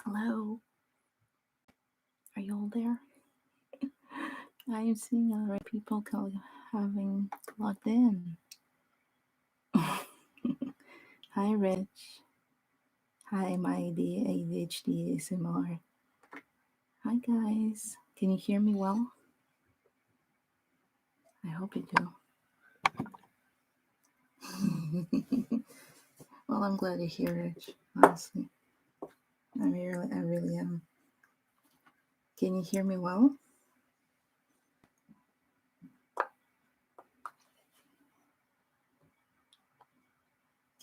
Hello, are you all there? I am seeing already people having logged in. Hi, Rich. Hi, my ADHD ASMR. Hi, guys. Can you hear me well? I hope you do. Well, I'm glad to hear it. Honestly, I really am. Can you hear me well?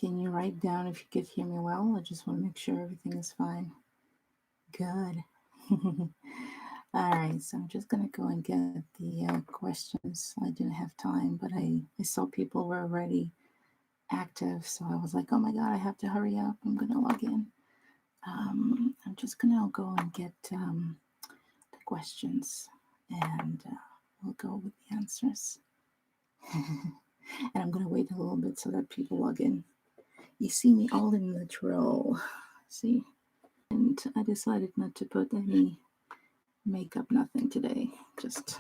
Can you write down if you could hear me well? I just want to make sure everything is fine. Good. All right, so I'm just gonna go and get the questions. I didn't have time, but I saw people were already active, so I was like, oh my god, I have to hurry up. I'm gonna log in. I'm just gonna go and get the questions, and we'll go with the answers. And I'm gonna wait a little bit so that people log in. You see me all in the drill. See, and I decided not to put any makeup, nothing today. Just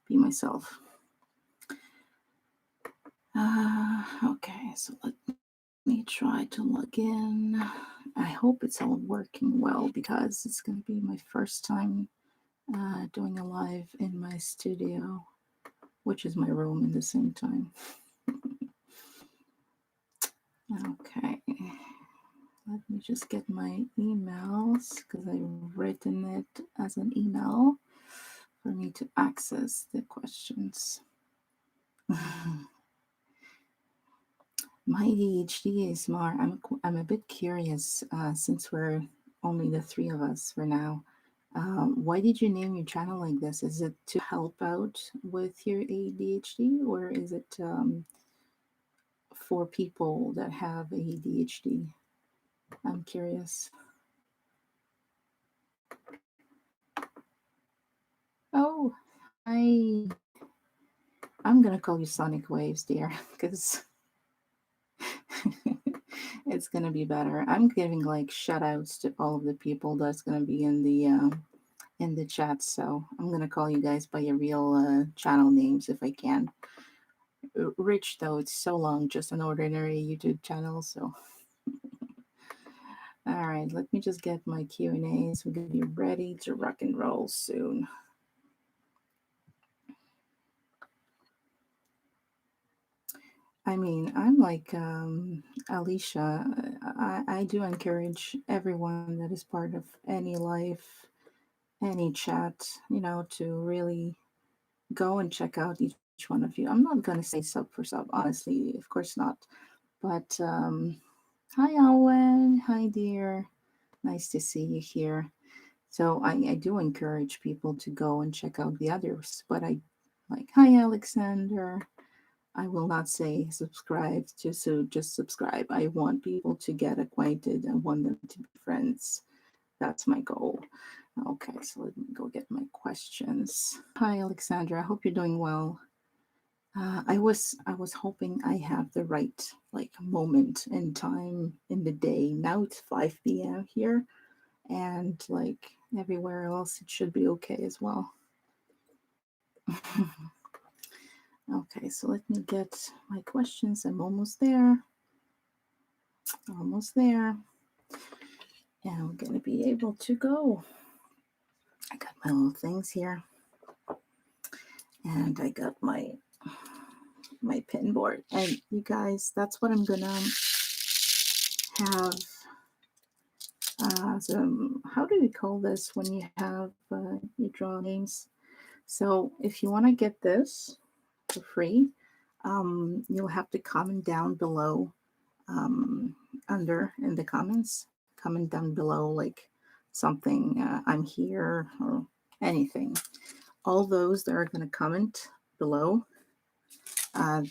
be myself. Okay, so let me try to log in. I hope it's all working well because it's going to be my first time doing a live in my studio, which is my room at the same time. Okay, let me just get my emails because I've written it as an email for me to access the questions. My ADHD is more. I'm a bit curious since we're only the three of us for now. Why did you name your channel like this? Is it to help out with your ADHD, or is it for people that have ADHD? I'm curious. Oh, I'm gonna call you Sonic Waves, dear, because it's gonna be better. I'm giving like shout outs to all of the people that's gonna be in the chat, so I'm gonna call you guys by your real channel names if I can. Rich though, it's so long, just an ordinary YouTube channel. So, all right, let me just get my Q and A's. We're gonna be ready to rock and roll soon. I mean, I'm like Alicia. I do encourage everyone that is part of any life, any chat, to really go and check out each one of you. I'm not going to say sub for sub, honestly, of course not. But hi, Owen. Hi, dear. Nice to see you here. So I do encourage people to go and check out the others. But I like, hi, Alexander. I will not say subscribe just subscribe. I want people to get acquainted. I want them to be friends. That's my goal. Okay, so let me go get my questions. Hi, Alexandra. I hope you're doing well. I was hoping I have the right like moment and time in the day. Now it's 5 p.m. here, and like everywhere else, it should be okay as well. Okay, so let me get my questions. I'm almost there. Almost there. And I'm gonna be able to go. I got my little things here, and I got my pin board. And you guys, that's what I'm gonna have. How do we call this when you have you draw names? So if you want to get this for free, you'll have to comment down below, um, under in the comments. Comment down below like something, I'm here, or anything. All those that are going to comment below,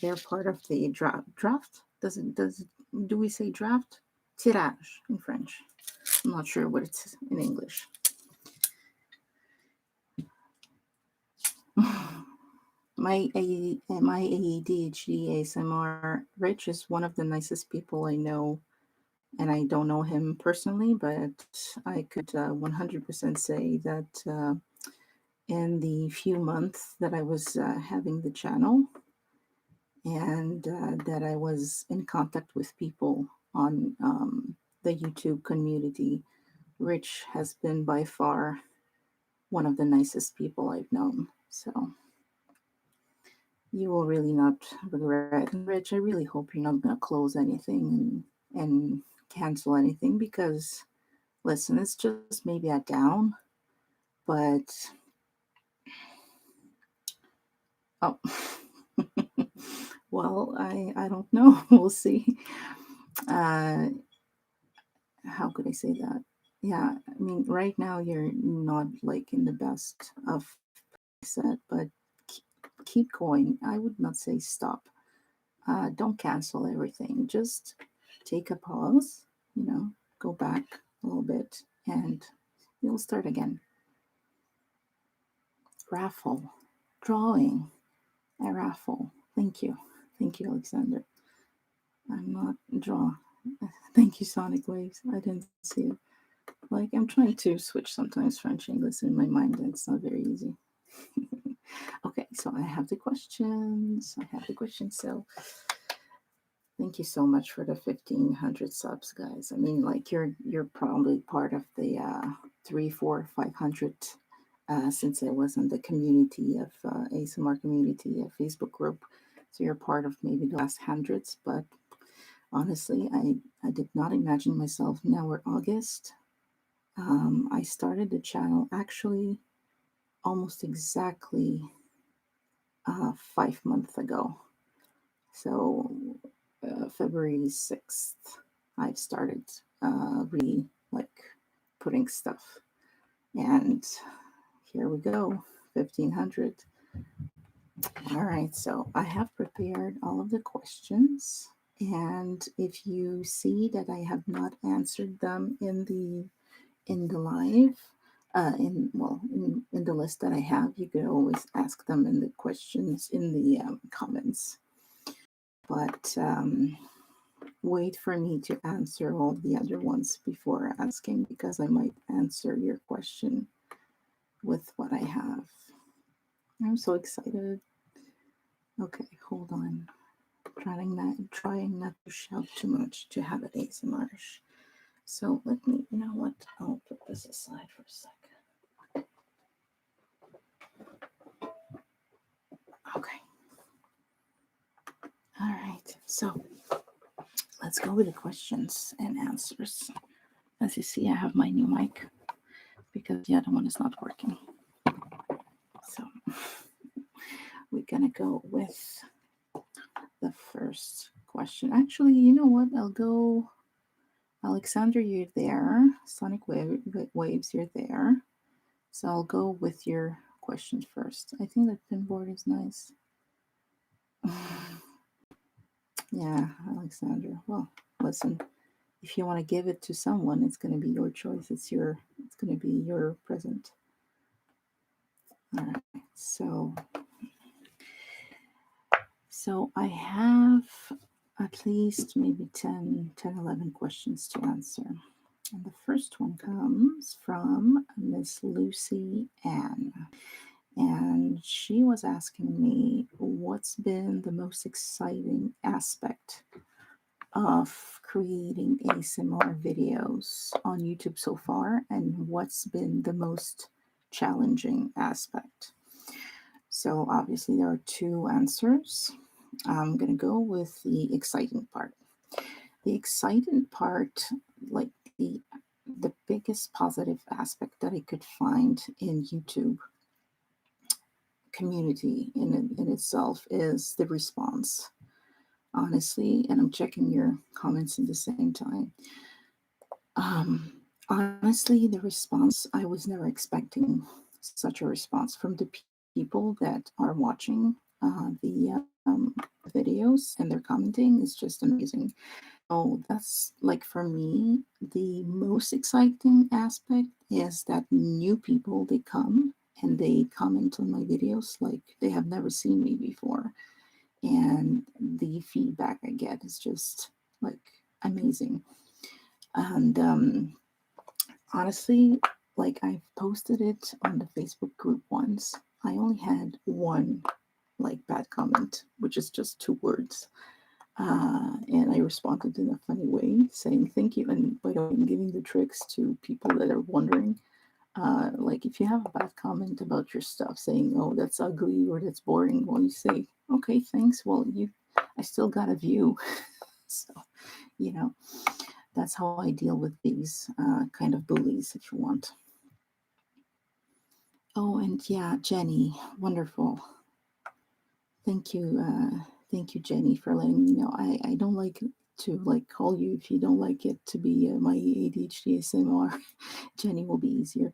they're part of the draft. Do we say draft? Tirage in French. I'm not sure what it's in English. My ADHD ASMR Rich is one of the nicest people I know and I don't know him personally, but I could 100% say that in the few months that I was having the channel, and that I was in contact with people on the YouTube community, Rich has been by far one of the nicest people I've known. So you will really not regret. And Rich, I really hope you're not going to close anything and cancel anything, because listen, it's just maybe a down, but oh, well, I don't know. We'll see. Uh, how could I say that? Yeah, I mean, right now you're not like in the best of set, but keep, keep going. I would not say stop. Don't cancel everything. Just take a pause, go back a little bit, and you'll start again. Raffle, drawing, a raffle. Thank you. Thank you, Alexander. I'm not draw. Thank you, Sonic Waves. I didn't see it. Like, I'm trying to switch sometimes French English in my mind, and it's not very easy. Okay, so I have the questions. I have the questions. So thank you so much for the 1,500 subs, guys. I mean, like you're probably part of the 3, 4, 500 since I was in the community of ASMR community, a Facebook group. So you're part of maybe the last hundreds, but honestly, I did not imagine myself. Now we're August. I started the channel actually almost exactly 5 months ago. So February 6th, I've started really like putting stuff. And here we go, 1,500. All right, so I have prepared all of the questions. And if you see that I have not answered them in the live, in the list that I have, you could always ask them in the questions in the comments. But wait for me to answer all the other ones before asking, because I might answer your question with what I have. I'm so excited. Okay, hold on. Trying not to shout too much to have it ASMR. So let me, you know what? I'll put this aside for a second. Okay. All right. So let's go with the questions and answers. As you see, I have my new mic because the other one is not working. So we're gonna go with the first question. Actually, you know what? I'll go. Alexander, you're there. Waves, you're there. So I'll go with your question first. I think the pinboard is nice. Yeah, Alexander. Well, listen. If you want to give it to someone, it's going to be your choice. It's going to be your present. All right. So I have at least maybe 11 questions to answer. And the first one comes from Miss Lucy Ann. And she was asking me what's been the most exciting aspect of creating ASMR videos on YouTube so far, and what's been the most challenging aspect. So, obviously, there are two answers. I'm going to go with the exciting part. The exciting part, like the biggest positive aspect that I could find in YouTube community in itself, is the response. Honestly, and I'm checking your comments at the same time. Honestly, the response, I was never expecting such a response from the people that are watching the videos, and they're commenting is just amazing. Oh, that's like, for me, the most exciting aspect is that new people, they come and they comment on my videos like they have never seen me before, and the feedback I get is just like amazing. And honestly, like I've posted it on the Facebook group once. I only had one like bad comment, which is just 2 words. And I responded in a funny way, saying thank you. And by the way, I'm giving the tricks to people that are wondering. Like if you have a bad comment about your stuff, saying, "Oh, that's ugly" or "That's boring," well, you say, "Okay, thanks. Well, I still got a view." So, you know, that's how I deal with these kind of bullies, if you want. Oh, and yeah, Jenny, wonderful. Thank you, Jenny, for letting me know. I don't like to like call you if you don't like it to be my ADHD ASMR. Jenny will be easier.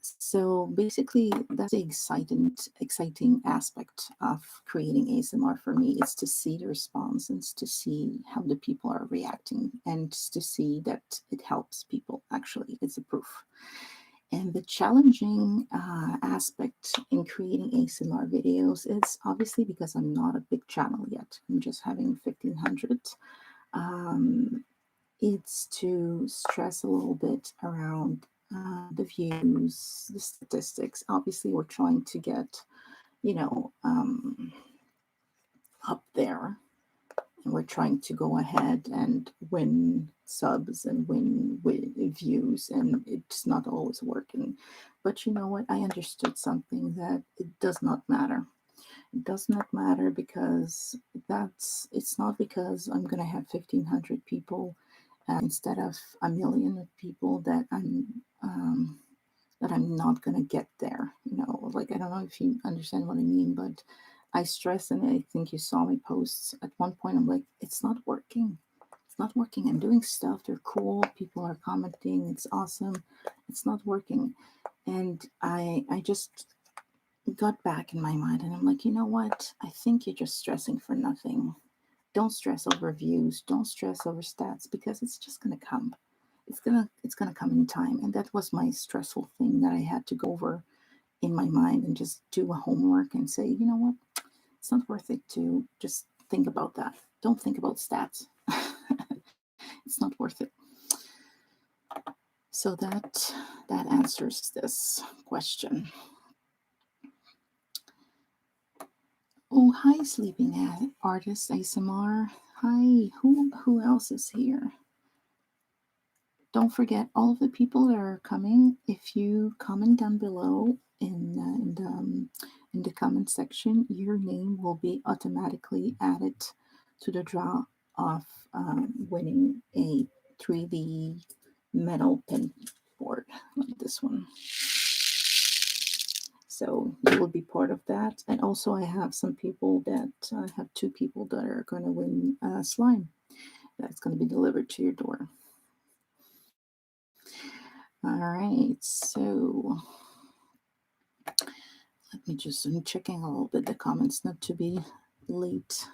So basically, that's the exciting aspect of creating ASMR for me. It's to see the response and it's to see how the people are reacting and just to see that it helps people. Actually, it's a proof. And the challenging aspect in creating ASMR videos is obviously because I'm not a big channel yet. I'm just having 1,500. Um, it's to stress a little bit around the views, the statistics. Obviously, we're trying to get, you know, up there, and we're trying to go ahead and win subs and win views, and it's not always working. But you know what? I understood something that it does not matter. It does not matter because it's not because I'm gonna have 1,500 people instead of a million of people that I'm not gonna get there. You know, like I don't know if you understand what I mean, but I stress, and I think you saw my posts at one point. I'm like, it's not working. It's not working. I'm doing stuff. They're cool. People are commenting. It's awesome. It's not working. And I just got back in my mind, and I'm like, you know what? I think you're just stressing for nothing. Don't stress over views. Don't stress over stats because it's just gonna come. It's gonna come in time. And that was my stressful thing that I had to go over in my mind and just do a homework and say, you know what? It's not worth it to just think about that. Don't think about stats. It's not worth it. So that answers this question. Oh, hi, sleeping artist ASMR. Hi, who else is here? Don't forget all of the people that are coming. If you comment down below in the comment section, your name will be automatically added to the draw of winning a 3D metal pen board like this one. So you will be part of that. And also, I have some people that I have 2 people that are going to win slime that's going to be delivered to your door. All right, so I'm checking a little bit the comments not to be late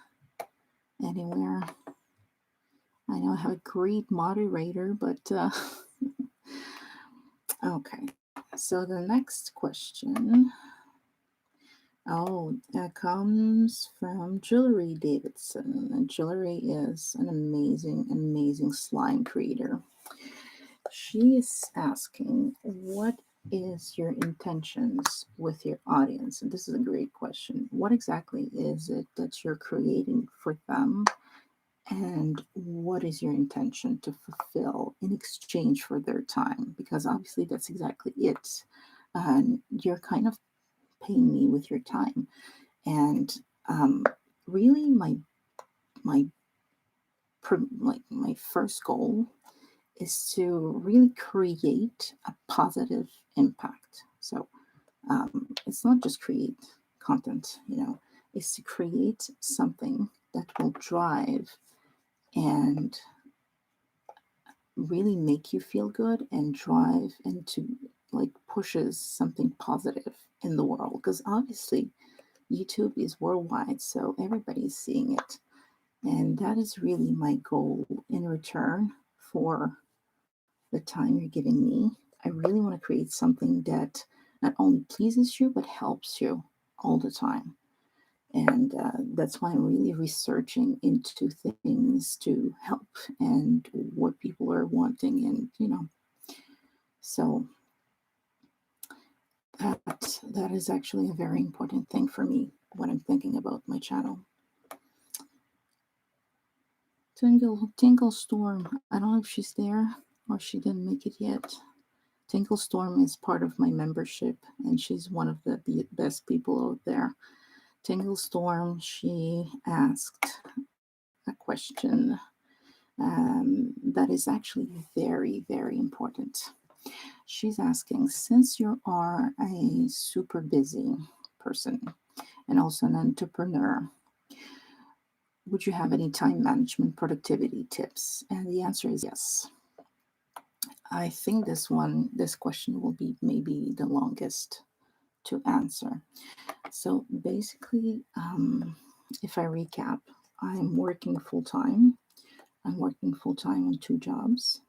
anywhere. I know I have a great moderator, but okay. So the next question, comes from Jewelry Davidson. And Jewelry is an amazing slime creator. She is asking, what is your intentions with your audience? And this is a great question. What exactly is it that you're creating for them? And what is your intention to fulfill in exchange for their time? Because obviously that's exactly it. You're kind of paying me with your time. And really my my first goal is to really create a positive impact. So it's not just create content, it's to create something that will drive and really make you feel good and drive into like pushes something positive in the world. Because obviously, YouTube is worldwide, so everybody's seeing it. And that is really my goal in return for the time you're giving me. I really want to create something that not only pleases you, but helps you all the time. And that's why I'm really researching into things to help and what people are wanting. And, so that is actually a very important thing for me when I'm thinking about my channel. Tinkle Storm. I don't know if she's there or she didn't make it yet. Tinkle Storm is part of my membership, and she's one of the best people out there. Tinkle Storm, she asked a question that is actually very, very important. She's asking, since you are a super busy person and also an entrepreneur, would you have any time management productivity tips? And the answer is yes. I think this question will be maybe the longest to answer. So basically, if I recap, I'm working full time. I'm working full time on two jobs,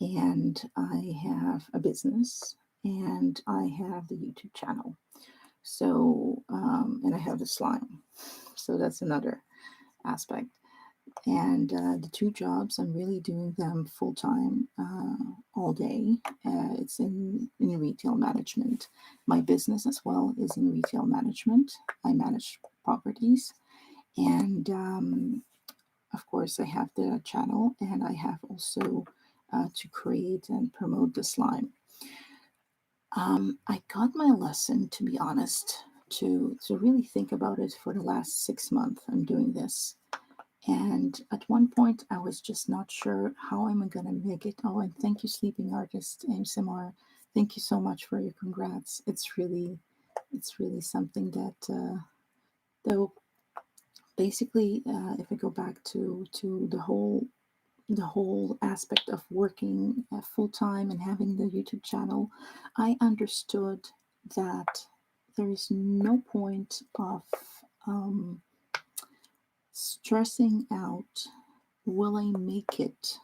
and I have a business, and I have the YouTube channel. So, and I have the slime. So that's another aspect. And the two jobs, I'm really doing them full time, all day. It's in retail management. My business as well is in retail management. I manage properties. And of course, I have the channel, and I have also to create and promote the slime. I got my lesson, to be honest, to really think about it for the last 6 months. I'm doing this. And at one point, I was just not sure how am I going to make it. Oh, and thank you, Sleeping Artist ASMR. Thank you so much for your congrats. It's really something that, though, basically, if I go back to the whole aspect of working full time and having the YouTube channel, I understood that there is no point of um, stressing out. Will I make it?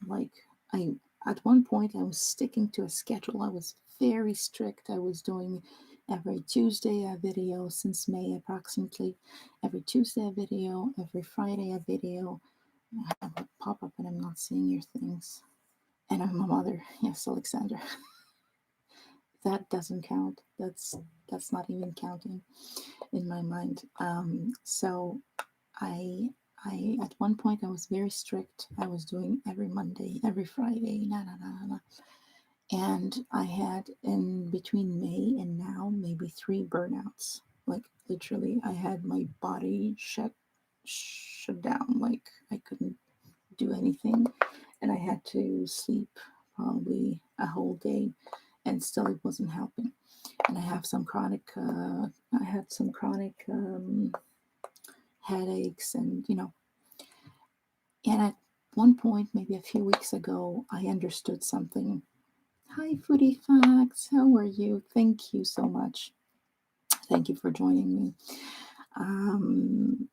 Like I, at one point, I was sticking to a schedule. I was very strict. I was doing every Tuesday a video since May approximately. Every Tuesday a video. Every Friday a video. I have a pop up and I'm not seeing your things. And I'm a mother. Yes, Alexander. That doesn't count. That's not even counting in my mind. So I at one point I was very strict. I was doing every Monday, every Friday, and I had in between May and now maybe 3 burnouts. Like literally, I had my body shut down. Like I couldn't do anything, and I had to sleep probably a whole day, and still it wasn't helping. And I have some chronic. I had some chronic headaches, and And at one point, maybe a few weeks ago, I understood something. Hi, Foodie Facts. How are you? Thank you so much. Thank you for joining me. Um,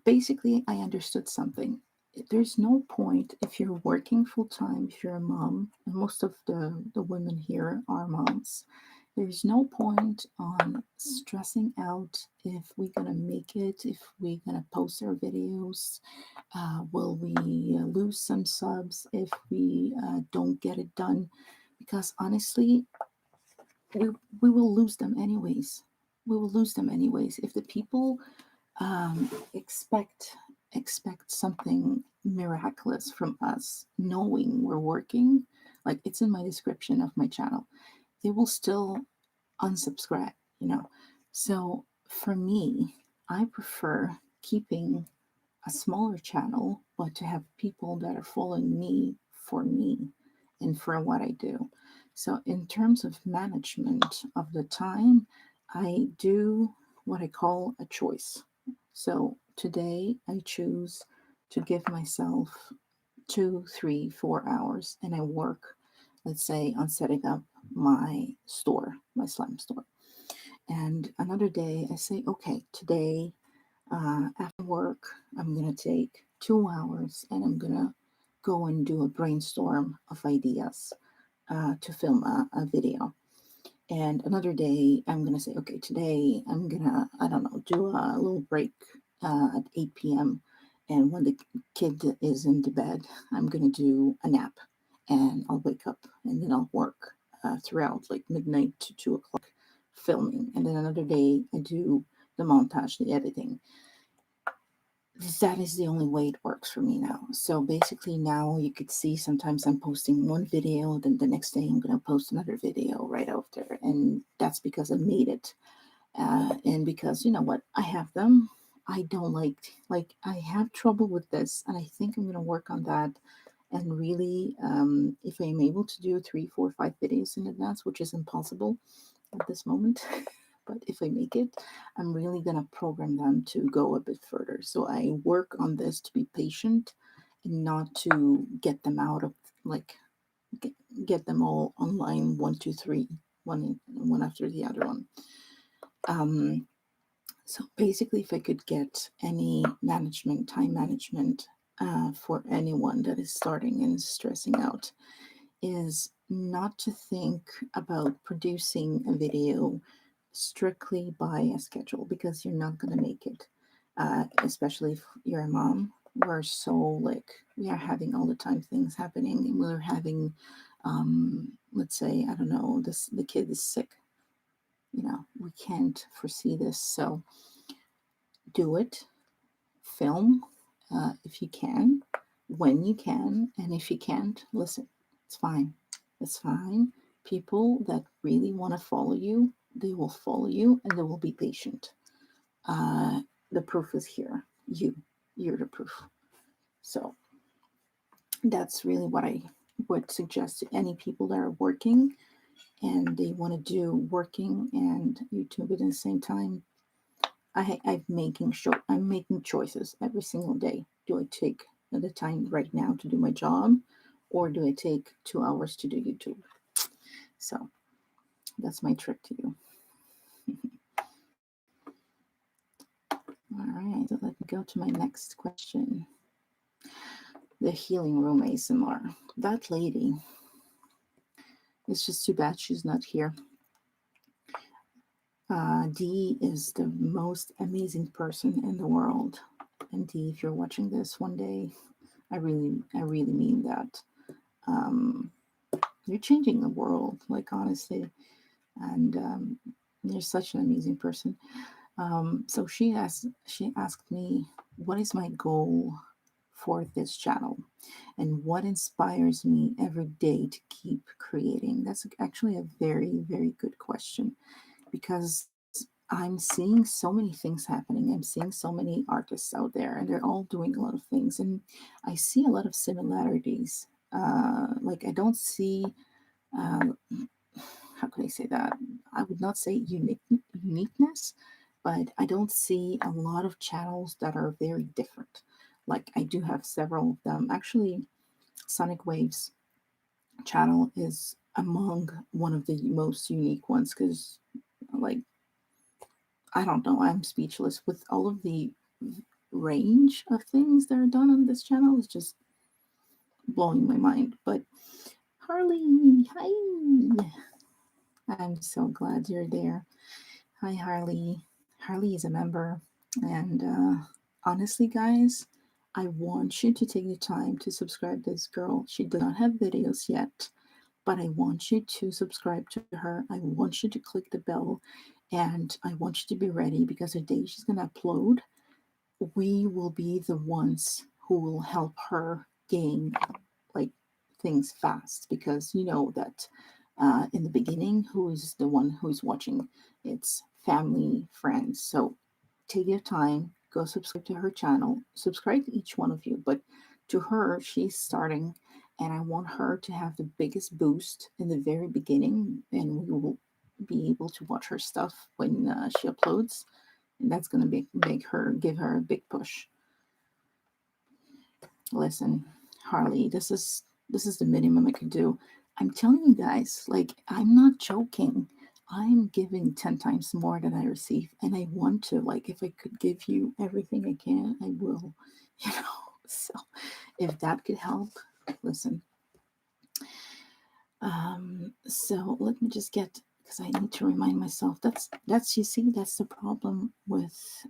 Basically, I understood something. There's no point if you're working full time, if you're a mom, and most of the women here are moms. There's no point on stressing out if we're gonna make it, if we're gonna post our videos. Will we lose some subs if we don't get it done? Because honestly, we will lose them anyways. We will lose them anyways. If the people um, expect expect something miraculous from us, knowing we're working, like it's in my description of my channel, they will still unsubscribe. So for me, I prefer keeping a smaller channel, but to have people that are following me and for what I do. So, in terms of management of the time, I do what I call a choice. So, today I choose to give myself 2, 3, 4 hours and I work, let's say, on setting up my store, my slime store. And another day I say, okay, today after work, I'm going to take 2 hours and I'm going to go and do a brainstorm of ideas to film a video. And another day, I'm going to say, okay, today I'm going to, I don't know, do a little break at 8 p.m. And when the kid is in the bed, I'm going to do a nap and I'll wake up and then I'll work throughout like midnight to 2 o'clock filming. And then another day, I do the montage, the editing. That is the only way it works for me now. So basically, now you could see sometimes I'm posting one video, then the next day I'm going to post another video right after. And that's because I made it. And because, you know what, I have them. I don't like, I have trouble with this. And I think I'm going to work on that. And really, if I'm able to do 3, 4, 5 videos in advance, which is impossible at this moment. But if I make it, I'm really going to program them to go a bit further. So I work on this to be patient and not to get them out of like get, get them all online one, two, three, one after the other one. Um, so basically, if I could get any management, time management for anyone that is starting and stressing out, is not to think about producing a video strictly by a schedule because you're not going to make it. Especially if you're a mom, we're so like, we are having all the time things happening and we're having, let's say, I don't know, the kid is sick. We can't foresee this. So do it, film if you can, when you can, and if you can't, listen. It's fine. It's fine. People that really want to follow you, they will follow you and they will be patient. Uh, the proof is here. You're the proof. So that's really what I would suggest to any people that are working and they want to do working and YouTube at the same time. I'm making choices every single day. Do I take the time right now to do my job, or do I take 2 hours to do YouTube? So that's my trick to you. All right, so let me go to my next question. The healing room ASMR. That lady. It's just too bad she's not here. Dee is the most amazing person in the world. And Dee, if you're watching this one day, I really mean that. Um, you're changing the world, like honestly, and you're such an amazing person. So she asked me, what is my goal for this channel, and what inspires me every day to keep creating? That's actually a very, very good question because I'm seeing so many things happening. I'm seeing so many artists out there, and they're all doing a lot of things, and I see a lot of similarities. Like I don't see uh, how can I say that? I would not say uniqueness, but I don't see a lot of channels that are very different. Like I do have several of them. Actually, Sonic Waves channel is among one of the most unique ones because, like, I don't know, I'm speechless with all of the range of things that are done on this channel. Is just blowing my mind. But Harley, hi! I'm so glad you're there. Hi, Harley. Harley is a member. And honestly, guys, I want you to take the time to subscribe to this girl. She does not have videos yet, but I want you to subscribe to her. I want you to click the bell and I want you to be ready because the day she's going to upload, we will be the ones who will help her gain like things fast because you know that in the beginning who is the one who's watching, it's family, friends. So take your time, go subscribe to her channel, subscribe to each one of you, but to her, she's starting and I want her to have the biggest boost in the very beginning and we will be able to watch her stuff when she uploads, and that's going to give her a big push. Listen, Harley, this is the minimum I could do. I'm telling you guys, like I'm not joking. I'm giving 10 times more than I receive, and I want to. Like, if I could give you everything I can, I will. You know. So, if that could help, listen. So let me just get because I need to remind myself. That's you see, that's the problem with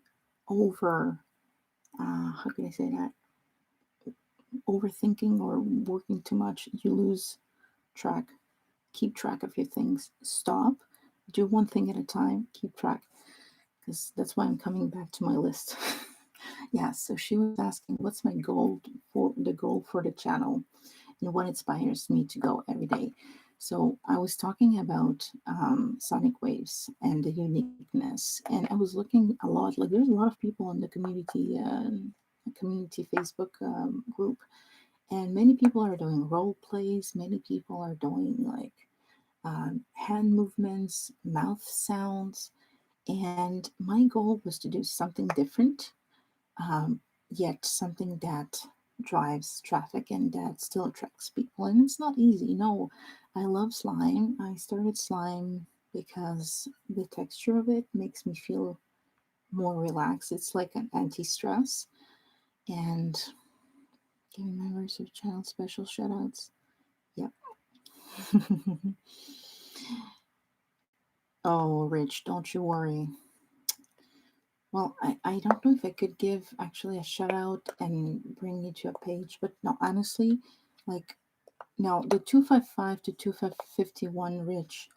over. How can I say that? Overthinking or working too much, you lose track. Keep track of your things. Stop. Do one thing at a time. Keep track. Because that's why I'm coming back to my list. Yeah, so she was asking, what's my goal for the channel and what inspires me to go every day. So I was talking about sonic waves and the uniqueness, and I was looking a lot. Like there's a lot of people in the community Facebook group, and many people are doing role plays. Many people are doing like hand movements, mouth sounds, and my goal was to do something different, um, yet something that drives traffic and that still attracts people. And it's not easy. No, I love slime. I started slime because the texture of it makes me feel more relaxed. It's like an anti stress. And giving members of channel special shout outs. Yep. Oh, Rich, don't you worry. Well, I don't know if I could give actually a shout out and bring you to a page, but no, honestly, like, now the 255 to 251 Rich,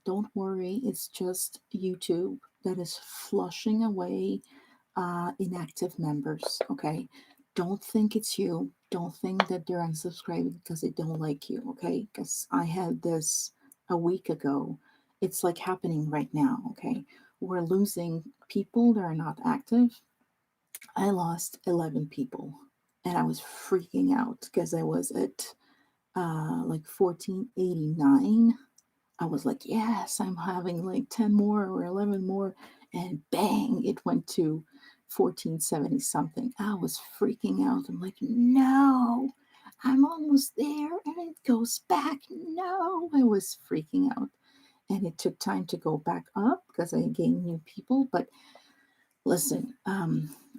don't worry, it's just YouTube that is flushing away inactive members, okay? Don't think it's you. Don't think that they're unsubscribing because they don't like you, okay? Because I had this a week ago. It's like happening right now, okay? We're losing people that are not active. I lost 11 people and I was freaking out because I was at like 1489. I was like, yes, I'm having like 10 more or 11 more. And bang, it went to 1470 something. I was freaking out. I'm like, no, I'm almost there. And it goes back. No, I was freaking out. And it took time to go back up because I gained new people. But listen,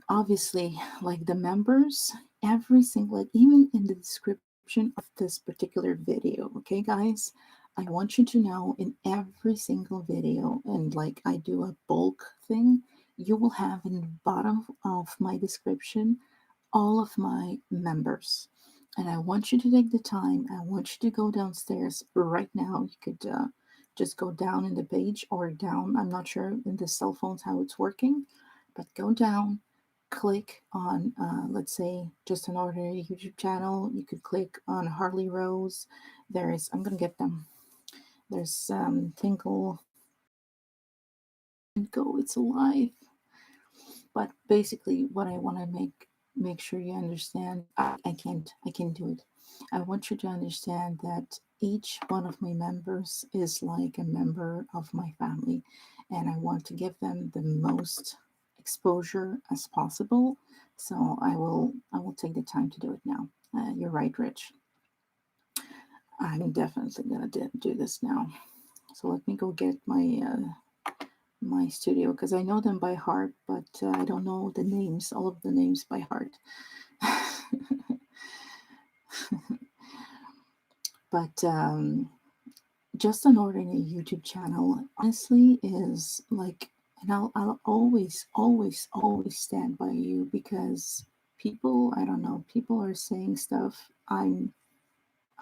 obviously, like the members, every single, like even in the description of this particular video, okay, guys, I want you to know in every single video, and like I do a bulk thing, you will have in the bottom of my description all of my members. And I want you to take the time. I want you to go downstairs right now. You could just go down in the page or down. I'm not sure in the cell phones how it's working, but go down, click on, let's say, just an ordinary YouTube channel. You could click on Harley Rose. There is, I'm going to get them. There's Tinkle and Go, it's alive. But basically, what I want to make sure you understand, I can't do it. I want you to understand that each one of my members is like a member of my family, and I want to give them the most exposure as possible. So I will take the time to do it now. You're right, Rich. I'm definitely gonna do this now. So let me go get my studio because I know them by heart, but I don't know the names, all of the names by heart. But just an ordinary YouTube channel, honestly, is like, and I'll always stand by you because people, I don't know, people are saying stuff. I'm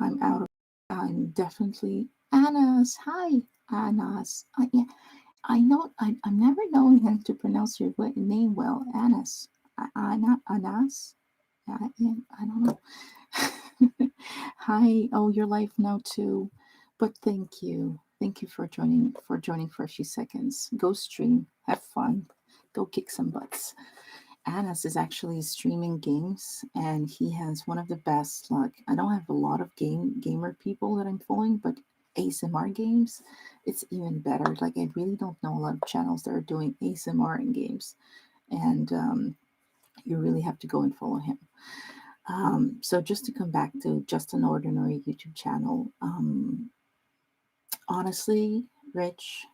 out of. I'm definitely Anas. Hi, Anas. Yeah, I know I'm never knowing how to pronounce your name well. Anas. Anas. I don't know. Hi. Oh, you're live now too. But thank you. Thank you for joining for a few seconds. Go stream. Have fun. Go kick some butts. Anas is actually streaming games and he has one of the best, like, I don't have a lot of gamer people that I'm following, but ASMR games, it's even better. Like I really don't know a lot of channels that are doing ASMR in games. And you really have to go and follow him. So just to come back to just an ordinary YouTube channel, honestly, Rich,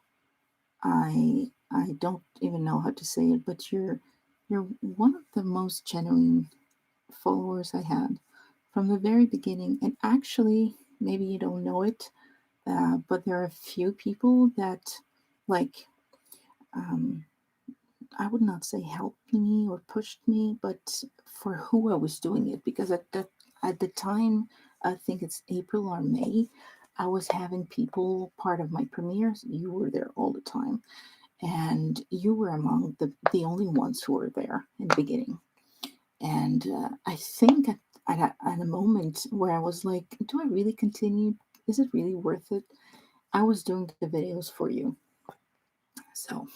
I don't even know how to say it, but you're one of the most genuine followers I had from the very beginning. And actually, maybe you don't know it, But there are a few people that, like, um, I would not say helped me or pushed me, but for who I was doing it, because at the time, I think it's April or May, I was having people part of my premieres. You were there all the time, and you were among the only ones who were there in the beginning. And I think at a moment where I was like, do I really continue? Is it really worth it? I was doing the videos for you. So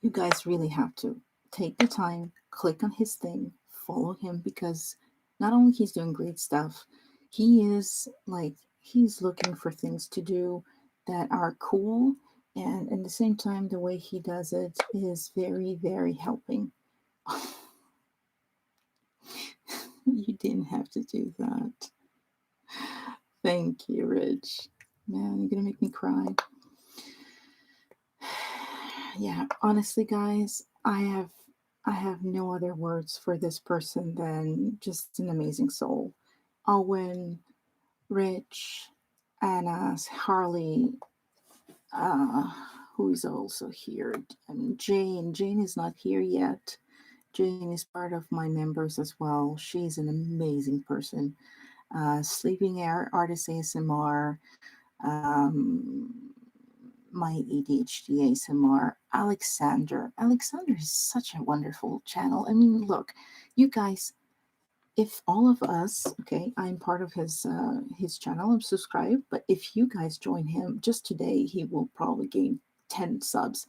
you guys really have to take the time, click on his thing, follow him, because not only he's doing great stuff, he is like, he's looking for things to do that are cool. And at the same time, the way he does it is very, very helping. You didn't have to do that. Thank you, Rich. Man, you're gonna make me cry. Yeah, honestly, guys, I have no other words for this person than just an amazing soul. Owen, Rich, Anna, Harley, uh, who is also here. I mean, Jane. Jane is not here yet. Jane is part of my members as well. She's an amazing person. Sleeping Air Artist ASMR, um, my ADHD ASMR, Alexander. Alexander is such a wonderful channel. I mean, look, you guys, if all of us, okay, I'm part of his channel, I'm subscribed, but if you guys join him just today, he will probably gain 10 subs.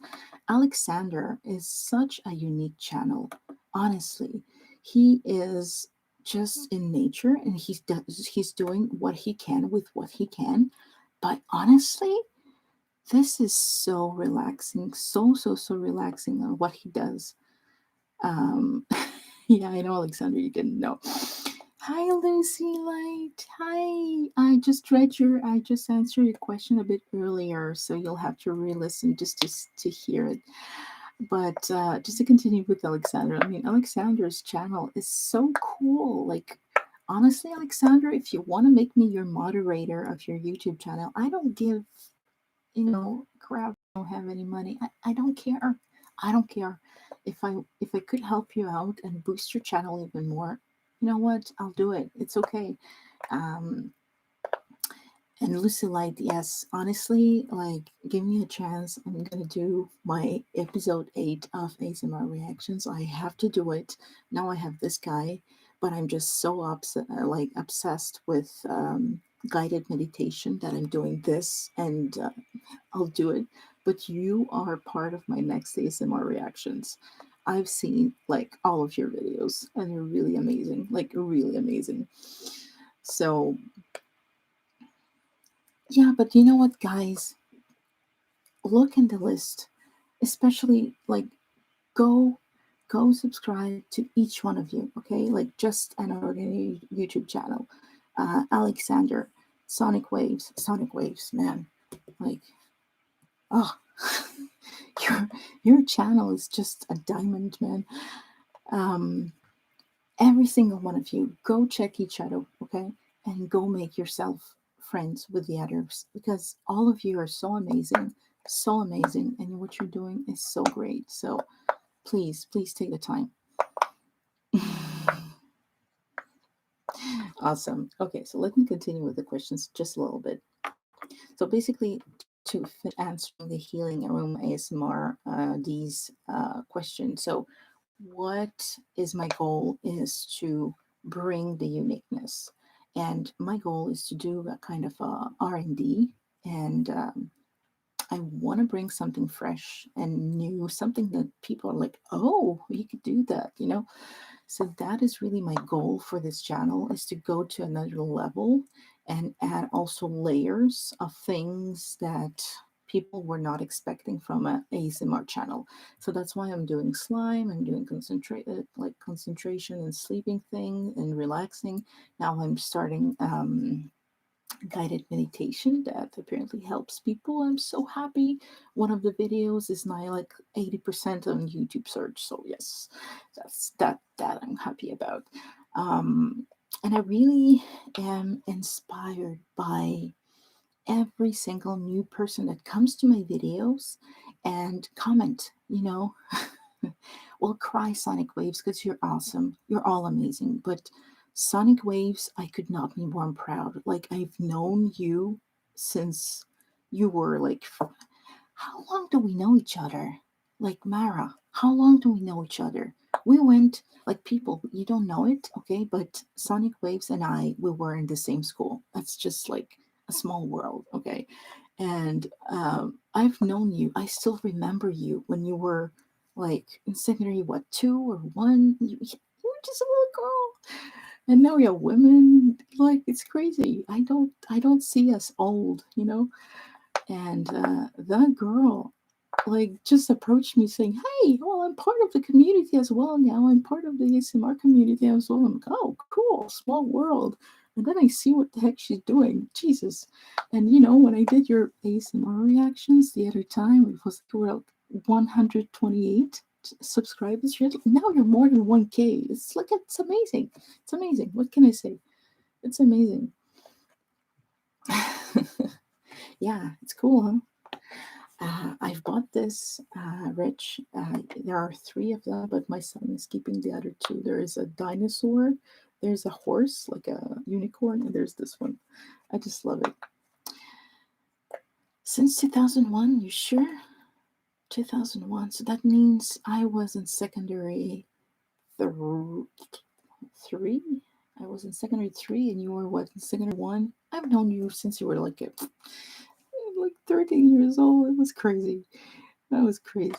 Alexander is such a unique channel. Honestly, he is just in nature, and he's doing what he can with what he can. But honestly, this is so relaxing, so relaxing on what he does. Um, yeah, I know, Alexander, you didn't know. Hi, Lucy Light. Hi. I just answered your question a bit earlier, so you'll have to re-listen just to hear it. But just to continue with Alexander, I mean, Alexander's channel is so cool. Like, honestly, Alexander, if you want to make me your moderator of your YouTube channel, I don't give, crap, I don't have any money. I don't care. I don't care. If I could help you out and boost your channel even more, you know what? I'll do it. It's okay. Um, and Lucy Light, yes, honestly, like, give me a chance. I'm gonna do my episode 8 of ASMR reactions. I have to do it. Now I have this guy, but I'm just so obsessed with guided meditation that I'm doing this, and I'll do it. But you are part of my next ASMR reactions. I've seen like all of your videos, and they're really amazing, like really amazing. So yeah, but you know what, guys? Look in the list, especially like, go subscribe to each one of you, okay? Like, just an ordinary YouTube channel. Alexander, Sonic Waves, man. Like, oh, your channel is just a diamond, man. Um, every single one of you, go check each other, okay? And go make yourself friends with the others, because all of you are so amazing, and what you're doing is so great. So please take the time. Awesome. Okay, so let me continue with the questions just a little bit. So basically, to finish answering the healing aroma ASMR, these questions. So, what is my goal is to bring the uniqueness, and my goal is to do a kind of R&D, and I want to bring something fresh and new, something that people are like, oh, you could do that, So that is really my goal for this channel, is to go to another level and add also layers of things that people were not expecting from a ASMR channel. So that's why I'm doing slime, I'm doing concentration and sleeping thing and relaxing. Now I'm starting guided meditation that apparently helps people. I'm so happy. One of the videos is now like 80% on YouTube search. So yes, that I'm happy about. And I really am inspired by every single new person that comes to my videos and comment, well, cry Sonic Waves because you're awesome. You're all amazing. But Sonic Waves, I could not be more proud. Like, I've known you since you were like, how long do we know each other? Like, Mara, how long do we know each other? We went, like, people, you don't know it, okay? But Sonic Waves and I, we were in the same school. That's just like a small world, okay? And I've known you. I still remember you when you were like in secondary, what, two or one? You were just a little girl, and now you're women. Like, it's crazy. I don't see us old. And that girl, like, just approached me saying, "Hey, well, I'm part of the community as well now. I'm part of the ASMR community as well." I'm like, "Oh, cool, small world." And then I see what the heck she's doing. Jesus. And when I did your ASMR reactions the other time, it was like 128 subscribers. Now you're more than 1K. It's amazing. It's amazing. What can I say? It's amazing. Yeah, it's cool, huh? I've bought this, Rich. There are three of them, but my son is keeping the other two. There is a dinosaur, there's a horse, like a unicorn, and there's this one. I just love it. Since 2001, you sure? 2001. So that means I was in secondary three. I was in secondary three, and you were what, in secondary one? I've known you since you were like 13 years old. It was crazy. That was crazy.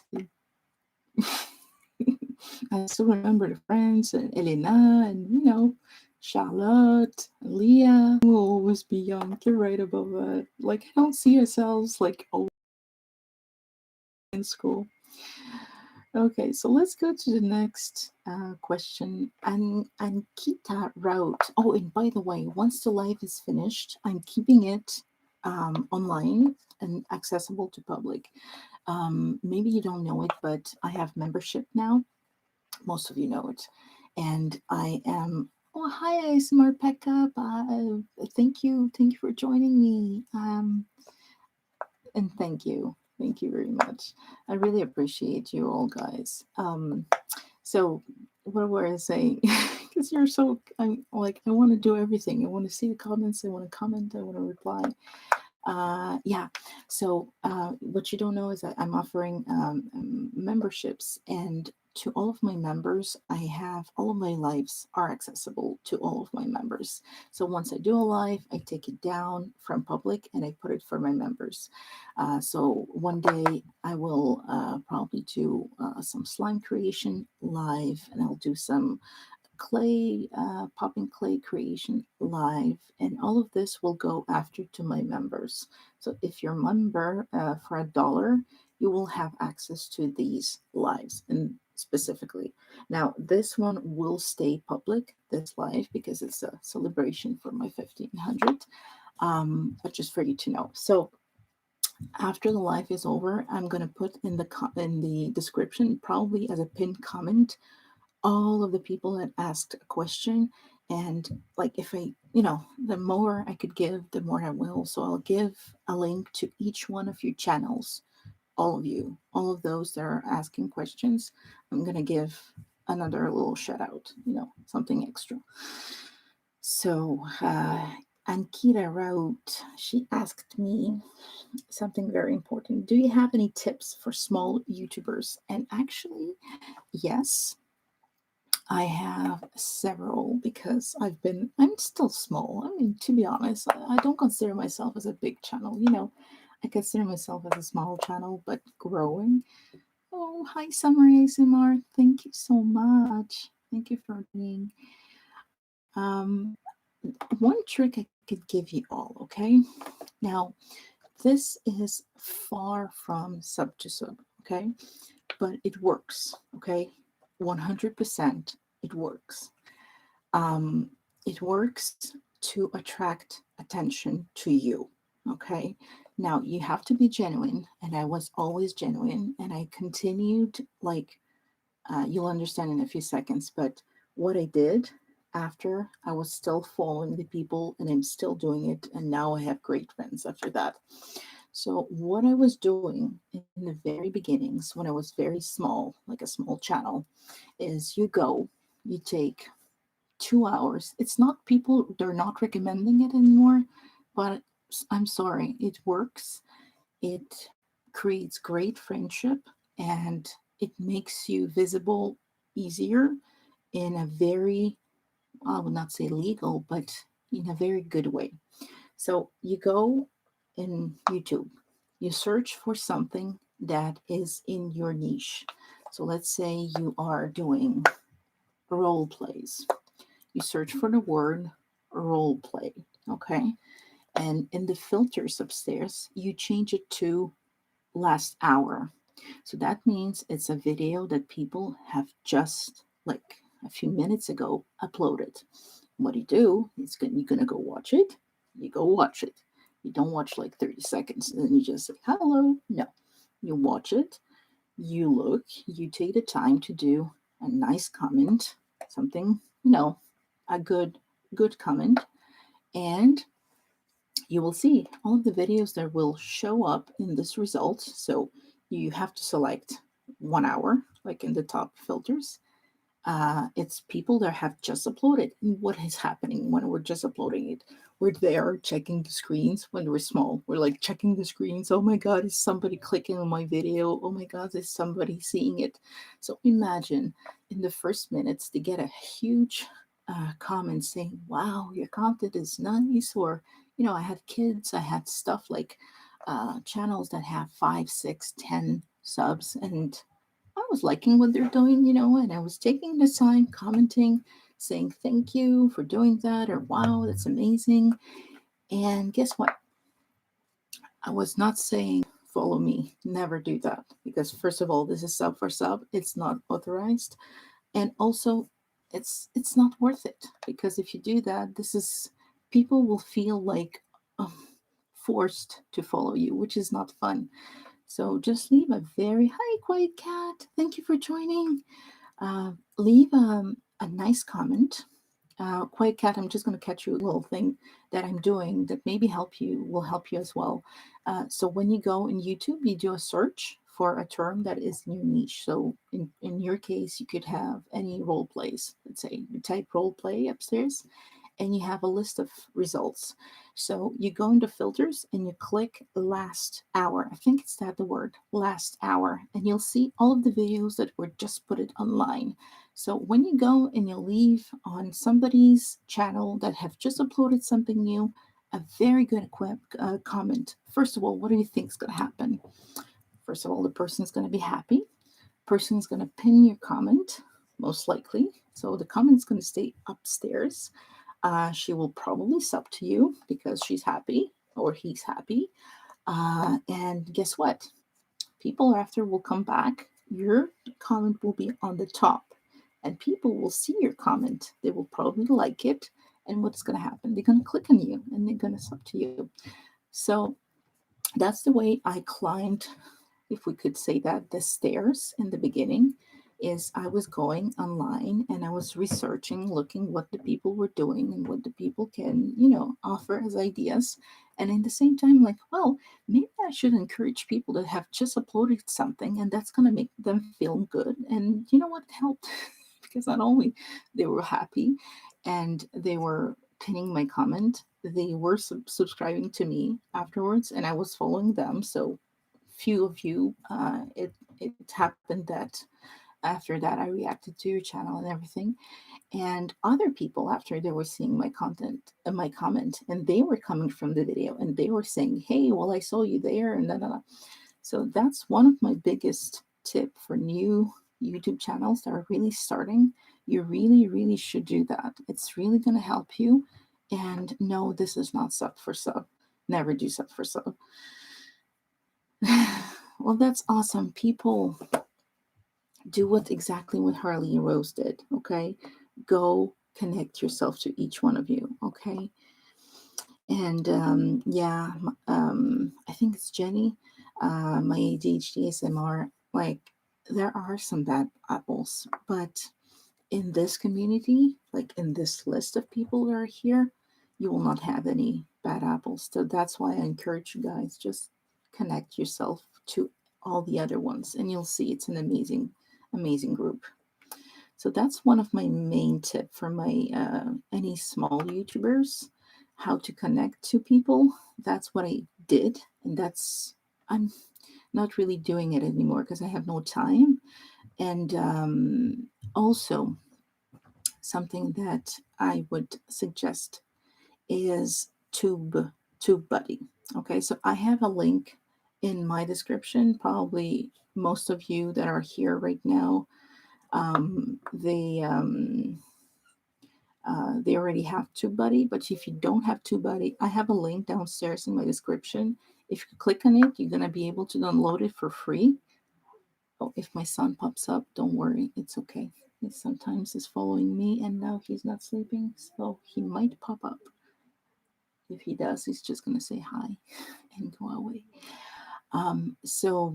I still remember the friends and Elena and Charlotte, Leah. We'll always be young. You're right about that. Like, I don't see ourselves like old in school. Okay, so let's go to the next question. And Kita wrote, oh, and by the way, once the live is finished, I'm keeping it online and accessible to public. Maybe you don't know it, but I have membership now. Most of you know it. And I am, oh, hi, Smart Pickup. Thank you for joining me. And thank you very much. I really appreciate you all, guys. So what were I saying? Because you're so, I'm like, I want to do everything. I want to see the comments. I want to comment. I want to reply. Yeah. So what you don't know is that I'm offering memberships, and to all of my members, I have all of my lives are accessible to all of my members. So once I do a live, I take it down from public and I put it for my members. So one day I will probably do some slime creation live, and I'll do some clay, popping clay creation live, and all of this will go after to my members. So if you're a member for $1, you will have access to these lives, and specifically. Now, this one will stay public, this live, because it's a celebration for my 1500, but just for you to know. So after the live is over, I'm going to put in the description, probably as a pinned comment, all of the people that asked a question. And like, if the more I could give, the more I will. So I'll give a link to each one of your channels, all of you, all of those that are asking questions. I'm going to give another little shout out, something extra. So Ankita wrote, she asked me something very important. Do you have any tips for small YouTubers? And actually, yes, I have several, because I'm still small. I mean, to be honest, I don't consider myself as a big channel. I consider myself as a small channel, but growing. Oh, hi, Summer ASMR. Thank you so much. Thank you for being. One trick I could give you all, okay? Now, this is far from sub to sub, okay? But it works, okay? 100% it works. It works to attract attention to you. Okay. Now you have to be genuine, and I was always genuine, and I continued, like, you'll understand in a few seconds. But what I did, after, I was still following the people and I'm still doing it. And now I have great friends after that. So, what I was doing in the very beginnings when I was very small, like a small channel, is you go, you take 2 hours. It's not people, they're not recommending it anymore, but I'm sorry, it works. It creates great friendship and it makes you visible easier in a very, I would not say legal, but in a very good way. So you go in YouTube, you search for something that is in your niche. So let's say you are doing role plays. You search for the word role play, okay? And in the filters upstairs, you change it to last hour. So that means it's a video that people have just like a few minutes ago uploaded. What do you do? You're gonna go watch it. You go watch it. You don't watch like 30 seconds and then you just say hello. No, you watch it. You look. You take the time to do a nice comment, something a good comment, and you will see all of the videos that will show up in this result. So you have to select 1 hour, like in the top filters. It's people that have just uploaded. And what is happening when we're just uploading it? We're there checking the screens when we're small. We're like checking the screens. Oh my God, is somebody clicking on my video? Oh my God, is somebody seeing it? So imagine in the first minutes to get a huge comment saying, wow, your content is nice. Or, I had kids, I had stuff like channels that have 5, 6, 10 subs. And I was liking what they're doing, and I was taking the time, commenting, saying thank you for doing that, or wow, that's amazing. And guess what? I was not saying follow me. Never do that. Because first of all, this is sub for sub. It's not authorized. And also it's not worth it. Because if you do that, people will feel like um, forced to follow you, which is not fun. So just leave a very hi quiet cat. Thank you for joining. Leave a nice comment. Quiet cat, I'm just going to catch you a little thing that I'm doing that maybe will help you as well. So when you go in YouTube, you do a search for a term that is in your niche. So in your case, you could have any role plays. Let's say you type role play upstairs and you have a list of results. So you go into filters and you click last hour. I think it's that the word last hour, and you'll see all of the videos that were just put it online. So when you go and you leave on somebody's channel that have just uploaded something new, a very good comment. First of all, what do you think is going to happen? First of all, the person's going to be happy. Person's going to pin your comment, most likely. So the comment's going to stay upstairs. She will probably sub to you because she's happy or he's happy. And guess what? People after will come back. Your comment will be on the top, and people will see your comment. They will probably like it. And what's going to happen? They're going to click on you and they're going to sub to you. So that's the way I climbed, if we could say that, the stairs in the beginning. Is I was going online and I was researching, looking what the people were doing and what the people can, offer as ideas. And in the same time, like, well, maybe I should encourage people that have just uploaded something and that's going to make them feel good. And you know what? It helped because not only they were happy and they were pinning my comment, they were subscribing to me afterwards and I was following them. So few of you, it happened that after that I reacted to your channel and everything, and other people after they were seeing my content and my comment, and they were coming from the video and they were saying, hey, well, I saw you there and da. So that's one of my biggest tip for new YouTube channels that are really starting. You really, really should do that. It's really going to help you. And no, this is not sub for sub. Never do sub for sub. Well, that's awesome. People, do what Harley and Rose did, okay? Go connect yourself to each one of you, okay? And yeah, I think it's Jenny, my ADHD SMR. Like, there are some bad apples, but in this community, like in this list of people that are here, you will not have any bad apples. So that's why I encourage you guys, just connect yourself to all the other ones and you'll see it's an amazing, amazing group. So that's one of my main tip for my any small YouTubers, how to connect to people. That's what I did, and that's I'm not really doing it anymore because I have no time. And also, something that I would suggest is TubeBuddy. Okay, so I have a link in my description. Probably most of you that are here right now, they already have TubeBuddy. But if you don't have TubeBuddy, I have a link downstairs in my description. If you click on it, you're gonna be able to download it for free. Oh, if my son pops up, don't worry, it's okay. He sometimes is following me, and now he's not sleeping, so he might pop up. If he does, he's just gonna say hi and go away. So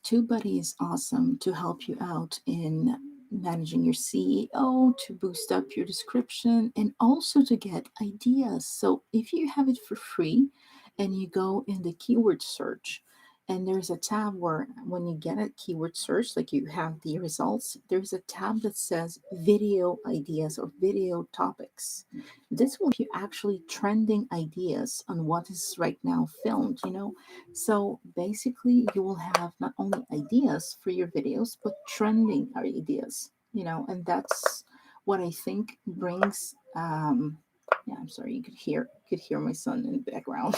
TubeBuddy is awesome to help you out in managing your CEO, to boost up your description, and also to get ideas. So if you have it for free and you go in the keyword search, and there's a tab where when you get a keyword search, like you have the results, there's a tab that says video ideas or video topics. This will give you actually trending ideas on what is right now filmed, so basically, you will have not only ideas for your videos, but trending ideas, and that's what I think brings. Yeah, I'm sorry, you could hear my son in the background.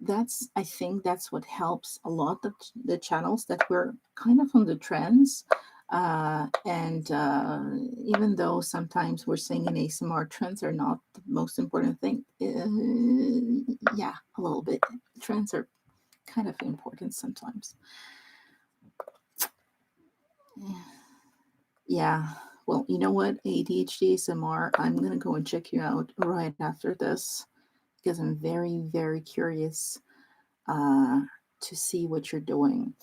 That's I think that's what helps a lot of the channels that were kind of on the trends. And even though sometimes we're saying in ASMR trends are not the most important thing, yeah, a little bit. Trends are kind of important sometimes. Yeah. Well, you know what? ADHD ASMR, I'm going to go and check you out right after this because I'm very, very curious uh, to see what you're doing.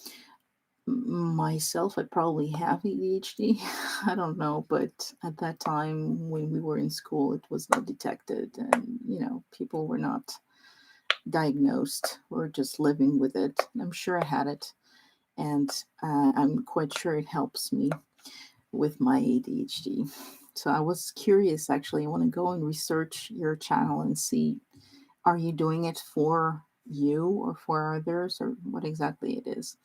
Myself, I probably have ADHD. I don't know, but at that time when we were in school, it was not detected, and people were not diagnosed. We're just living with it. I'm sure I had it, and I'm quite sure it helps me with my ADHD. So I was curious, actually. I want to go and research your channel and see, are you doing it for you or for others, or what exactly it is?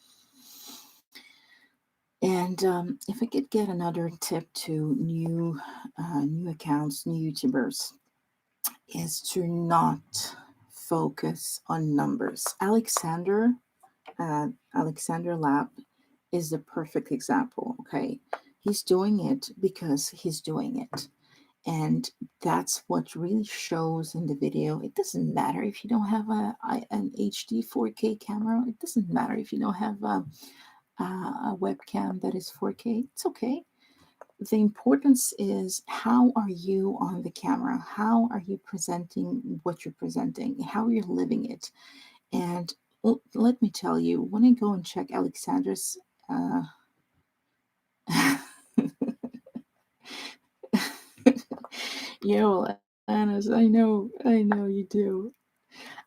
And if I could get another tip to new accounts, new YouTubers, is to not focus on numbers. Alexander Lab is the perfect example. Okay, he's doing it because he's doing it, and that's what really shows in the video. It doesn't matter if you don't have an HD 4K camera. It doesn't matter if you don't have a webcam that is 4K. It's okay. The importance is, how are you on the camera? How are you presenting what you're presenting? How you're living it? And let me tell you, when I go and check Alexander's, uh, Anna's, I know you do.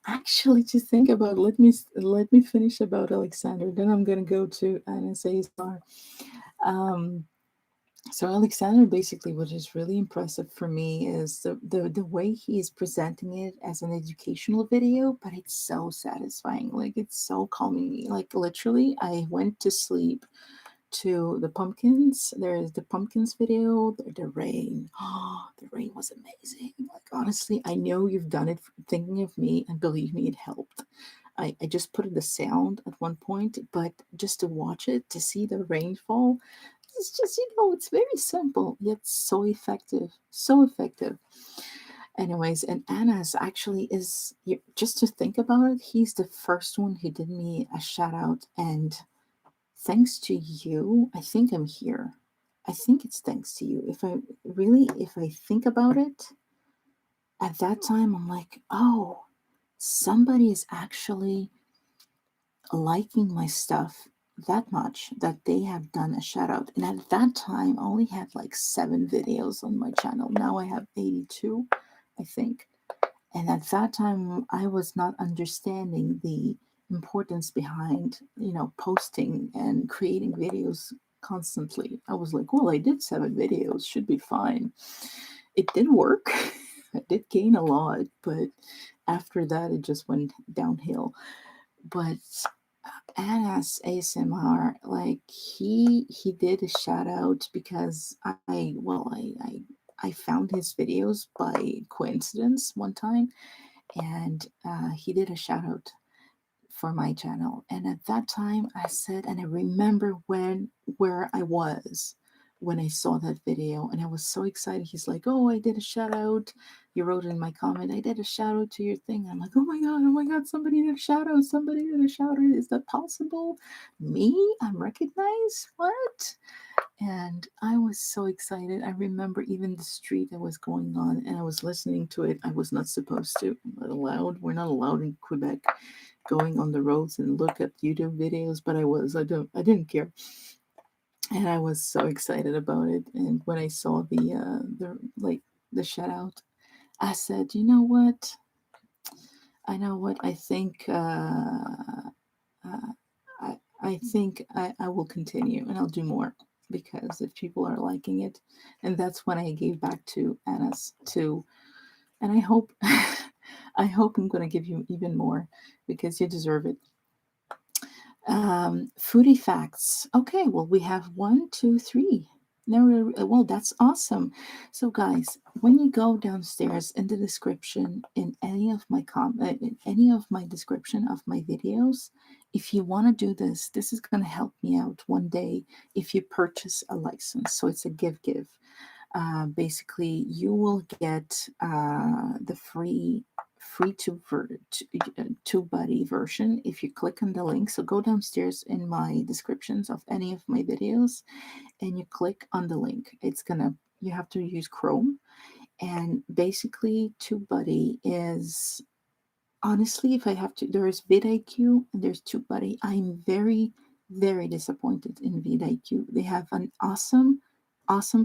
Actually, to think about, let me finish about Alexander. Then I'm gonna go to Anna's ASMR. Um, So Alexander, basically, what is really impressive for me is the way he is presenting it as an educational video, but it's so satisfying. Like, it's so calming me. Like, literally, I went to sleep to the pumpkins. There's the pumpkins video, the rain. Oh, the rain was amazing. Like, honestly, I know you've done it thinking of me, and believe me, it helped. I just put in the sound at one point, but just to watch it, to see the rainfall, it's just, it's very simple, yet so effective. So effective. Anyways, and Anna's actually just to think about it, he's the first one who did me a shout out. And thanks to you, I think I'm here. I think it's thanks to you. If I think about it, at that time, I'm like, oh, somebody is actually liking my stuff that much that they have done a shout out. And at that time, I only had like 7 videos on my channel. Now I have 82, I think. And at that time, I was not understanding the importance behind, posting and creating videos constantly. I was like, well, I did 7 videos, should be fine. It did work. I did gain a lot, but after that, it just went downhill. But Anna's ASMR, like he did a shout out because I found his videos by coincidence one time, and he did a shout out for my channel. And at that time, I said, and I remember where I was when I saw that video, and I was so excited. He's like, "Oh, I did a shout out." You wrote in my comment, "I did a shout out to your thing." I'm like, oh my god, somebody did a shout out. Somebody did a shout out. Is that possible? Me? I'm recognized? What? And I was so excited. I remember even the street I was going on, and I was listening to it. I was not supposed to. I'm not allowed. We're not allowed in Quebec going on the roads and look at YouTube videos, but I was. I didn't care. And I was so excited about it. And when I saw the shout out, I said, you know what? I know what I think. Uh, I think I will continue and I'll do more because if people are liking it, and that's when I gave back to Anna's too. And I hope I hope I'm going to give you even more because you deserve it. Foodie facts. Okay, well, we have one, two, three. No, well, that's awesome. So, guys, when you go downstairs in the description in any of my description of my videos, if you want to do this, this is going to help me out one day if you purchase a license. So it's a give. Basically, you will get the free TubeBuddy version if you click on the link. So go downstairs in my descriptions of any of my videos, and you click on the link. You have to use Chrome, and basically TubeBuddy is, honestly, if I have to, there is vidIQ and there's TubeBuddy. I'm very disappointed in vidIQ. They have an awesome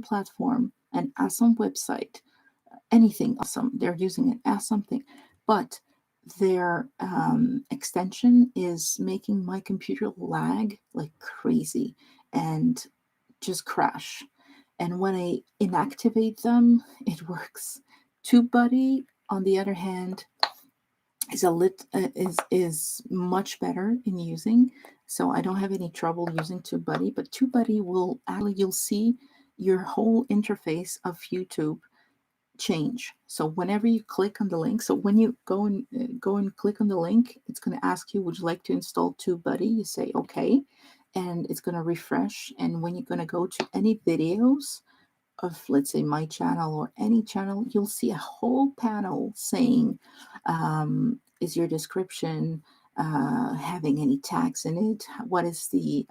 platform, an awesome website, anything awesome. They're using an awesome thing, but their extension is making my computer lag like crazy and just crash. And when I inactivate them, it works. TubeBuddy, on the other hand, is much better in using. So I don't have any trouble using TubeBuddy, but TubeBuddy will actually, you'll see your whole interface of YouTube change. So whenever you click on the link, so when you go and click on the link, it's going to ask you, would you like to install TubeBuddy? You say okay, and it's going to refresh. And when you're going to go to any videos of, let's say, my channel or any channel, you'll see a whole panel saying, is your description having any tags in it? What is the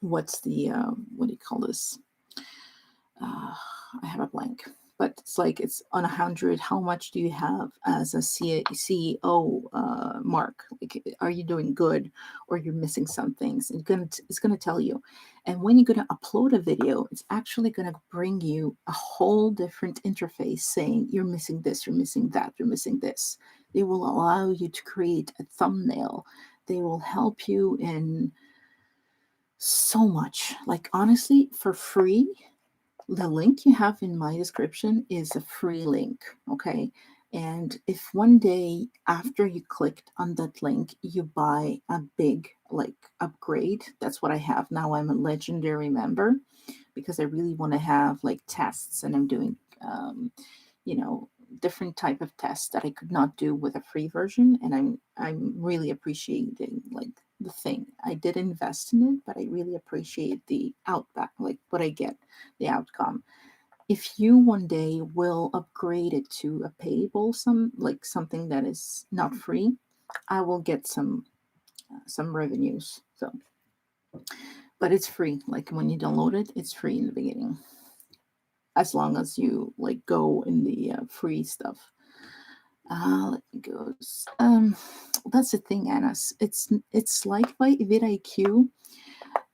what's the what do you call this? I have a blank, but it's like it's on 100. How much do you have as a CEO mark? Like, are you doing good, or you're missing some things? It's gonna tell you. And when you're gonna upload a video, it's actually gonna bring you a whole different interface saying you're missing this, you're missing that, you're missing this. They will allow you to create a thumbnail. They will help you in so much. Like, honestly, for free, the link you have in my description is a free link, okay? And if one day after you clicked on that link, you buy a big like upgrade, that's what I have now. I'm a legendary member because I really want to have like tests, and I'm doing, you know, different type of tests that I could not do with a free version, and I'm really appreciating like the thing. I did invest in it, but I really appreciate the outback, like what I get, the outcome. If you one day will upgrade it to a payable, something that is not free, I will get some revenues. So, but it's free. Like when you download it, it's free in the beginning, as long as you like go in the free stuff. Let me go. That's the thing, Anna. It's like by vidIQ.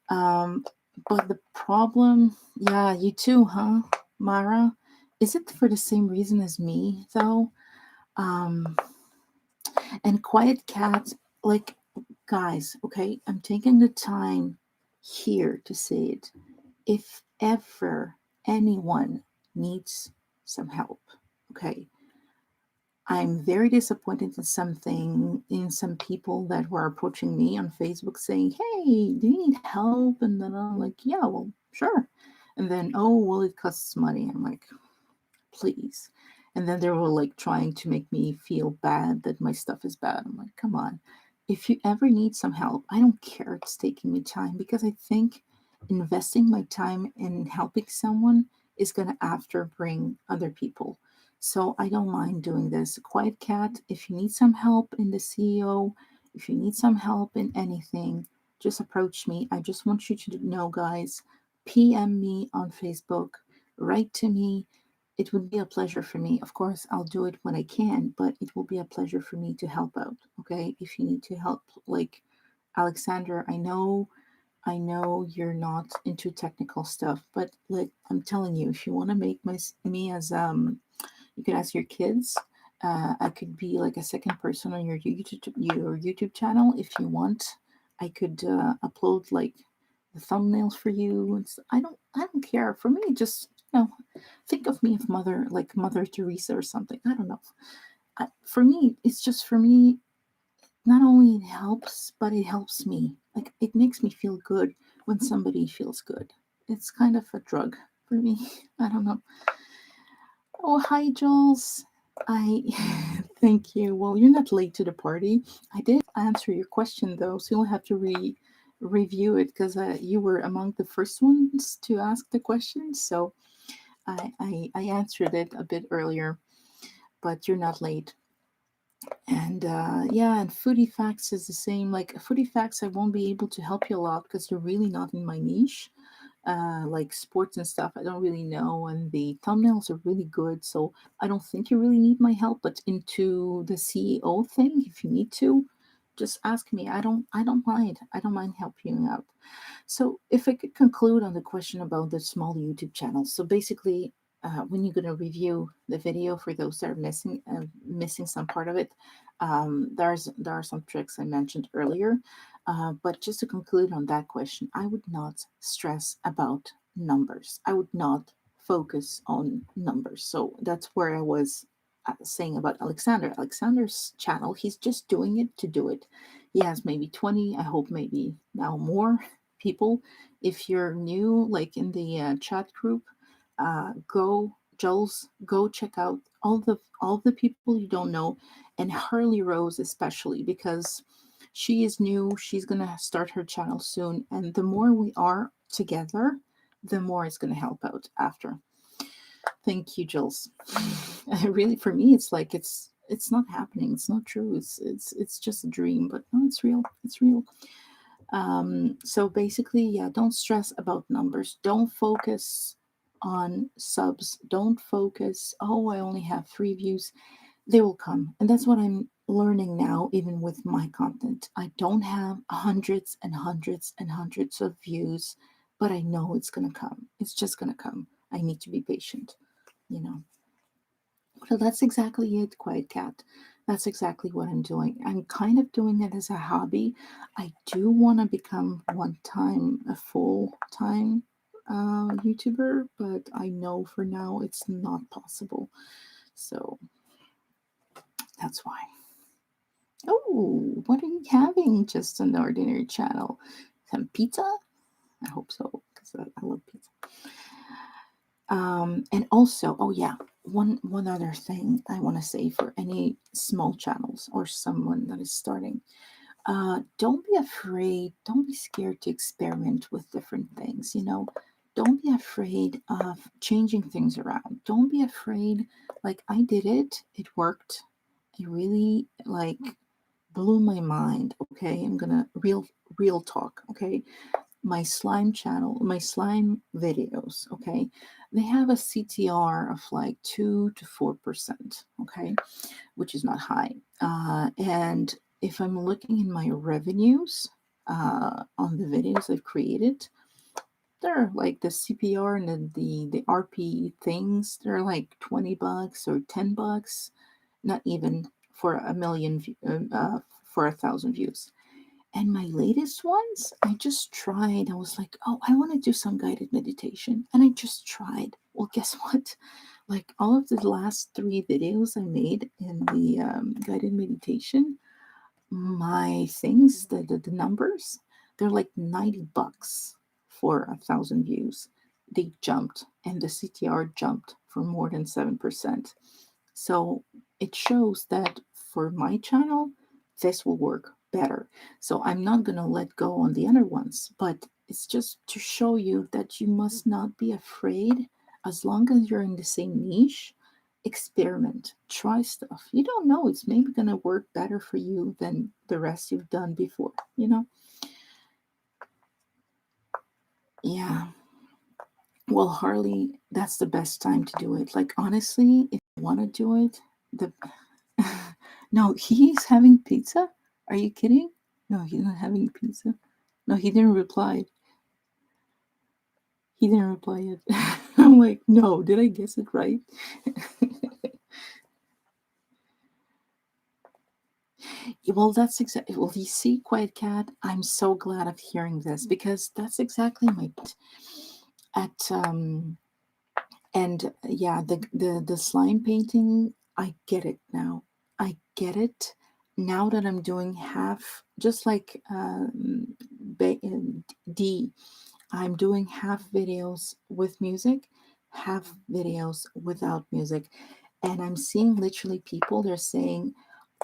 Um, but the problem, yeah, you too, huh, Mara? Is it for the same reason as me, though? Um, and Quiet Cat, like, guys, okay, I'm taking the time here to say it. If ever anyone needs some help, okay, I'm very disappointed in some people that were approaching me on Facebook saying, "Hey, do you need help?" And then I'm like, "Yeah, well, sure." And then, "Oh, well, it costs money." I'm like, "Please." And then they were like trying to make me feel bad that my stuff is bad. I'm like, "Come on. If you ever need some help, I don't care it's taking me time, because I think investing my time in helping someone is going to after bring other people. So I don't mind doing this. Quiet Cat, if you need some help in the CEO, if you need some help in anything, just approach me. I just want you to know, guys, PM me on Facebook, write to me. It would be a pleasure for me. Of course, I'll do it when I can, but it will be a pleasure for me to help out. Okay. If you need to help, like Alexander, I know you're not into technical stuff, but like I'm telling you, if you want to make me as you can ask your kids. I could be like a second person on your YouTube channel if you want. I could upload like the thumbnails for you. I don't care. For me, just think of me as Mother Teresa or something. I don't know. For me, it's just for me. Not only it helps, but it helps me. Like it makes me feel good when somebody feels good. It's kind of a drug for me. I don't know. Oh, hi, Jules. I thank you. Well, you're not late to the party. I did answer your question though, so you'll have to review it because you were among the first ones to ask the question. So I answered it a bit earlier, but you're not late. And yeah, and Foodie Facts is the same. Like Foodie Facts, I won't be able to help you a lot because you're really not in my niche. Like sports and stuff, I don't really know, and the thumbnails are really good, so I don't think you really need my help. But into the CEO thing, if you need to, just ask me. I don't mind. I don't mind helping you out. So, if I could conclude on the question about the small YouTube channels, so basically, when you're going to review the video for those that are missing some part of it, there are some tricks I mentioned earlier. But just to conclude on that question, I would not stress about numbers. I would not focus on numbers. So that's where I was saying about Alexander. Alexander's channel, he's just doing it to do it. He has maybe 20, I hope maybe now more people. If you're new, like in the chat group, go, Jules, go check out all the people you don't know, and Harley Rose especially, because she is new. She's gonna start her channel soon, and the more we are together, the more it's gonna help out after. Thank you, Jules. Really, for me, it's like it's not happening. It's not true. It's just a dream, but no, it's real. It's real. So basically, yeah, don't stress about numbers. Don't focus on subs. Don't focus, oh, I only have 3 views. They will come. And that's what I'm learning now, even with my content. I don't have hundreds and hundreds and hundreds of views, but I know it's going to come. It's just going to come. I need to be patient, you know. So that's exactly it, Quiet Cat. That's exactly what I'm doing. I'm kind of doing it as a hobby. I do want to become one time a full time YouTuber, but I know for now it's not possible. So that's why. Oh, what are you having? Just an ordinary channel. Some pizza? I hope so, because I love pizza. And also, oh yeah, one other thing I want to say for any small channels or someone that is starting. Don't be afraid, don't be scared to experiment with different things, don't be afraid of changing things around. Don't be afraid, like I did it, it worked. It really like blew my mind. Okay, I'm gonna real talk. Okay, my slime channel, my slime videos, okay, they have a CTR of like 2 to 4%, okay, which is not high. And if I'm looking in my revenues on the videos I've created, they're like the CPR and the RP things. They're like $20 or $10, not even for a million for 1,000 views. And my latest ones, I just tried. I was like, oh, I want to do some guided meditation. And I just tried. Well, guess what? Like all of the last 3 videos I made in the guided meditation, my things, the numbers, they're like $90 for 1,000 views. They jumped, and the CTR jumped for more than 7%. So it shows that for my channel, this will work better. So I'm not going to let go on the other ones, but it's just to show you that you must not be afraid. As long as you're in the same niche, experiment, try stuff. You don't know, it's maybe going to work better for you than the rest you've done before, you know? Yeah. Well, Harley, that's the best time to do it. Like, honestly, if you want to do it, the no, he's having pizza? Are you kidding? No, he's not having pizza. No, he didn't reply. He didn't reply yet. I'm like, no, did I guess it right? Well, that's exactly. Well, you see, Quiet Cat, I'm so glad of hearing this because that's exactly my point. At and yeah, the slime painting, I get it now. I get it now that I'm doing half, just like D. I'm doing half videos with music, half videos without music. And I'm seeing literally people, they're saying,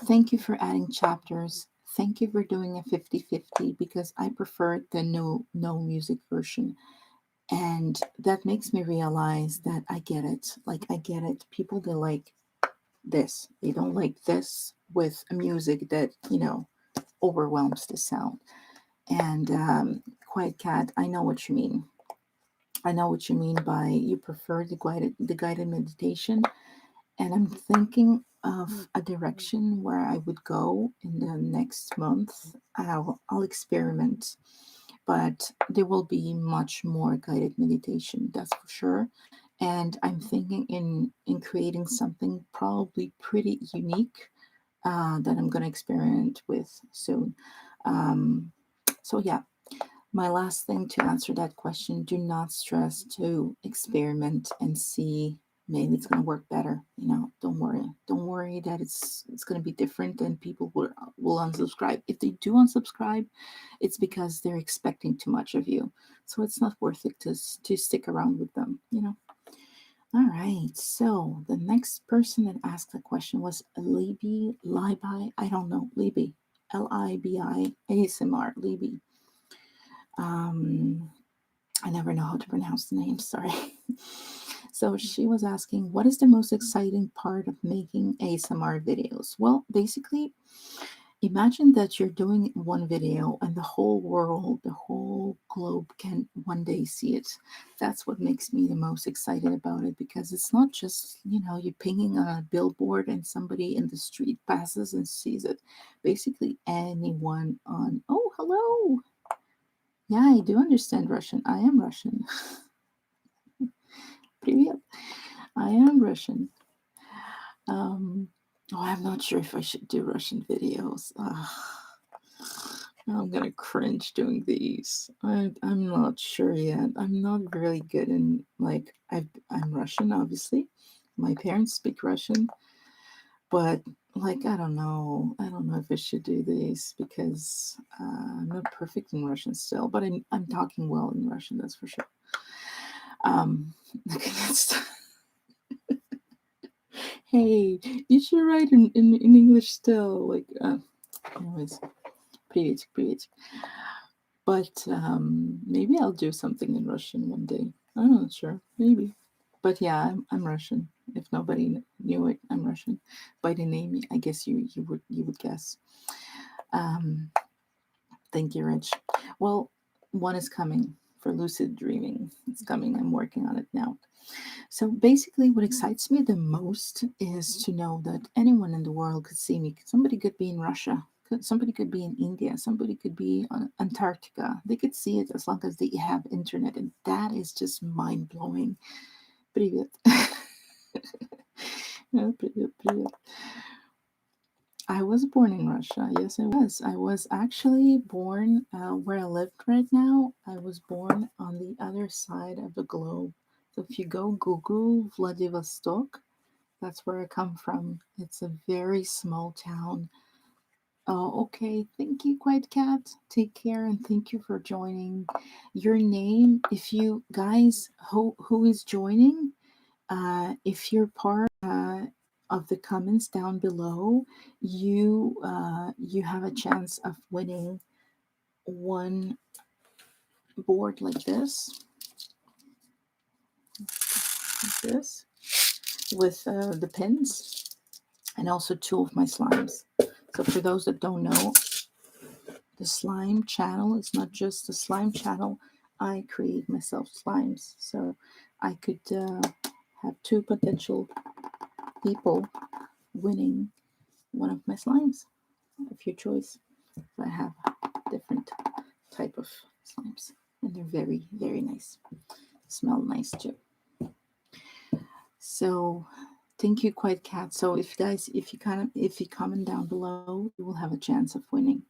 thank you for adding chapters. Thank you for doing a 50-50 because I prefer the no music version. And that makes me realize that I get it. Like, I get it. People, they like this. They don't like this with a music that, overwhelms the sound. And Quiet Cat, I know what you mean. I know what you mean by you prefer the guided meditation, and I'm thinking of a direction where I would go in the next month. I'll experiment, but there will be much more guided meditation, that's for sure. And I'm thinking in creating something probably pretty unique that I'm going to experiment with soon. Um, so yeah, my last thing to answer that question, do not stress to experiment and see, maybe it's going to work better. Don't worry. Don't worry that it's going to be different and people will unsubscribe. If they do unsubscribe, it's because they're expecting too much of you. So it's not worth it to stick around with them. All right. So the next person that asked the question was Libi. I don't know. Libi. Libi ASMR. Libi. Um, I never know how to pronounce the name, sorry. So she was asking, what is the most exciting part of making ASMR videos? Well, basically, imagine that you're doing one video and the whole world, the whole globe can one day see it. That's what makes me the most excited about it because it's not just, you're pinging on a billboard and somebody in the street passes and sees it. Basically, anyone oh, hello. Yeah, I do understand Russian. I am Russian. Привет. I am Russian. Um, I'm not sure if I should do Russian videos. I'm gonna cringe doing these. I'm not sure yet. I'm not really good in I'm Russian, obviously. My parents speak Russian, but I don't know. I don't know if I should do these because I'm not perfect in Russian still. But I'm talking well in Russian. That's for sure. Okay, hey, you should write in English still. Anyways, приветик, приветик. But maybe I'll do something in Russian one day. I'm not sure. Maybe. But yeah, I'm Russian. If nobody knew it, I'm Russian. By the name, I guess you would guess. Um, thank you, Rich. Well, one is coming for lucid dreaming. It's coming. I'm working on it now. So basically, what excites me the most is to know that anyone in the world could see me. Somebody could be in Russia, Somebody could be in India. Somebody could be on Antarctica. They could see it as long as they have internet, and that is just mind blowing. Привет. Привет, привет. I was born in Russia. Yes, I was. I was actually born where I lived right now. I was born on the other side of the globe. So if you go Google Vladivostok, that's where I come from. It's a very small town. Oh, okay. Thank you, Quiet Cat. Take care and thank you for joining. Your name, if you guys who is joining, if you're part of the comments down below, you have a chance of winning one board like this with the pins, and also 2 of my slimes. So for those that don't know, the slime channel is not just a slime channel. I create myself slimes, so I could have 2 potential people winning one of my slimes of your choice. So I have different type of slimes, and they're very, very nice. Smell nice too. So thank you, Quiet Cat. So if you comment down below, you will have a chance of winning.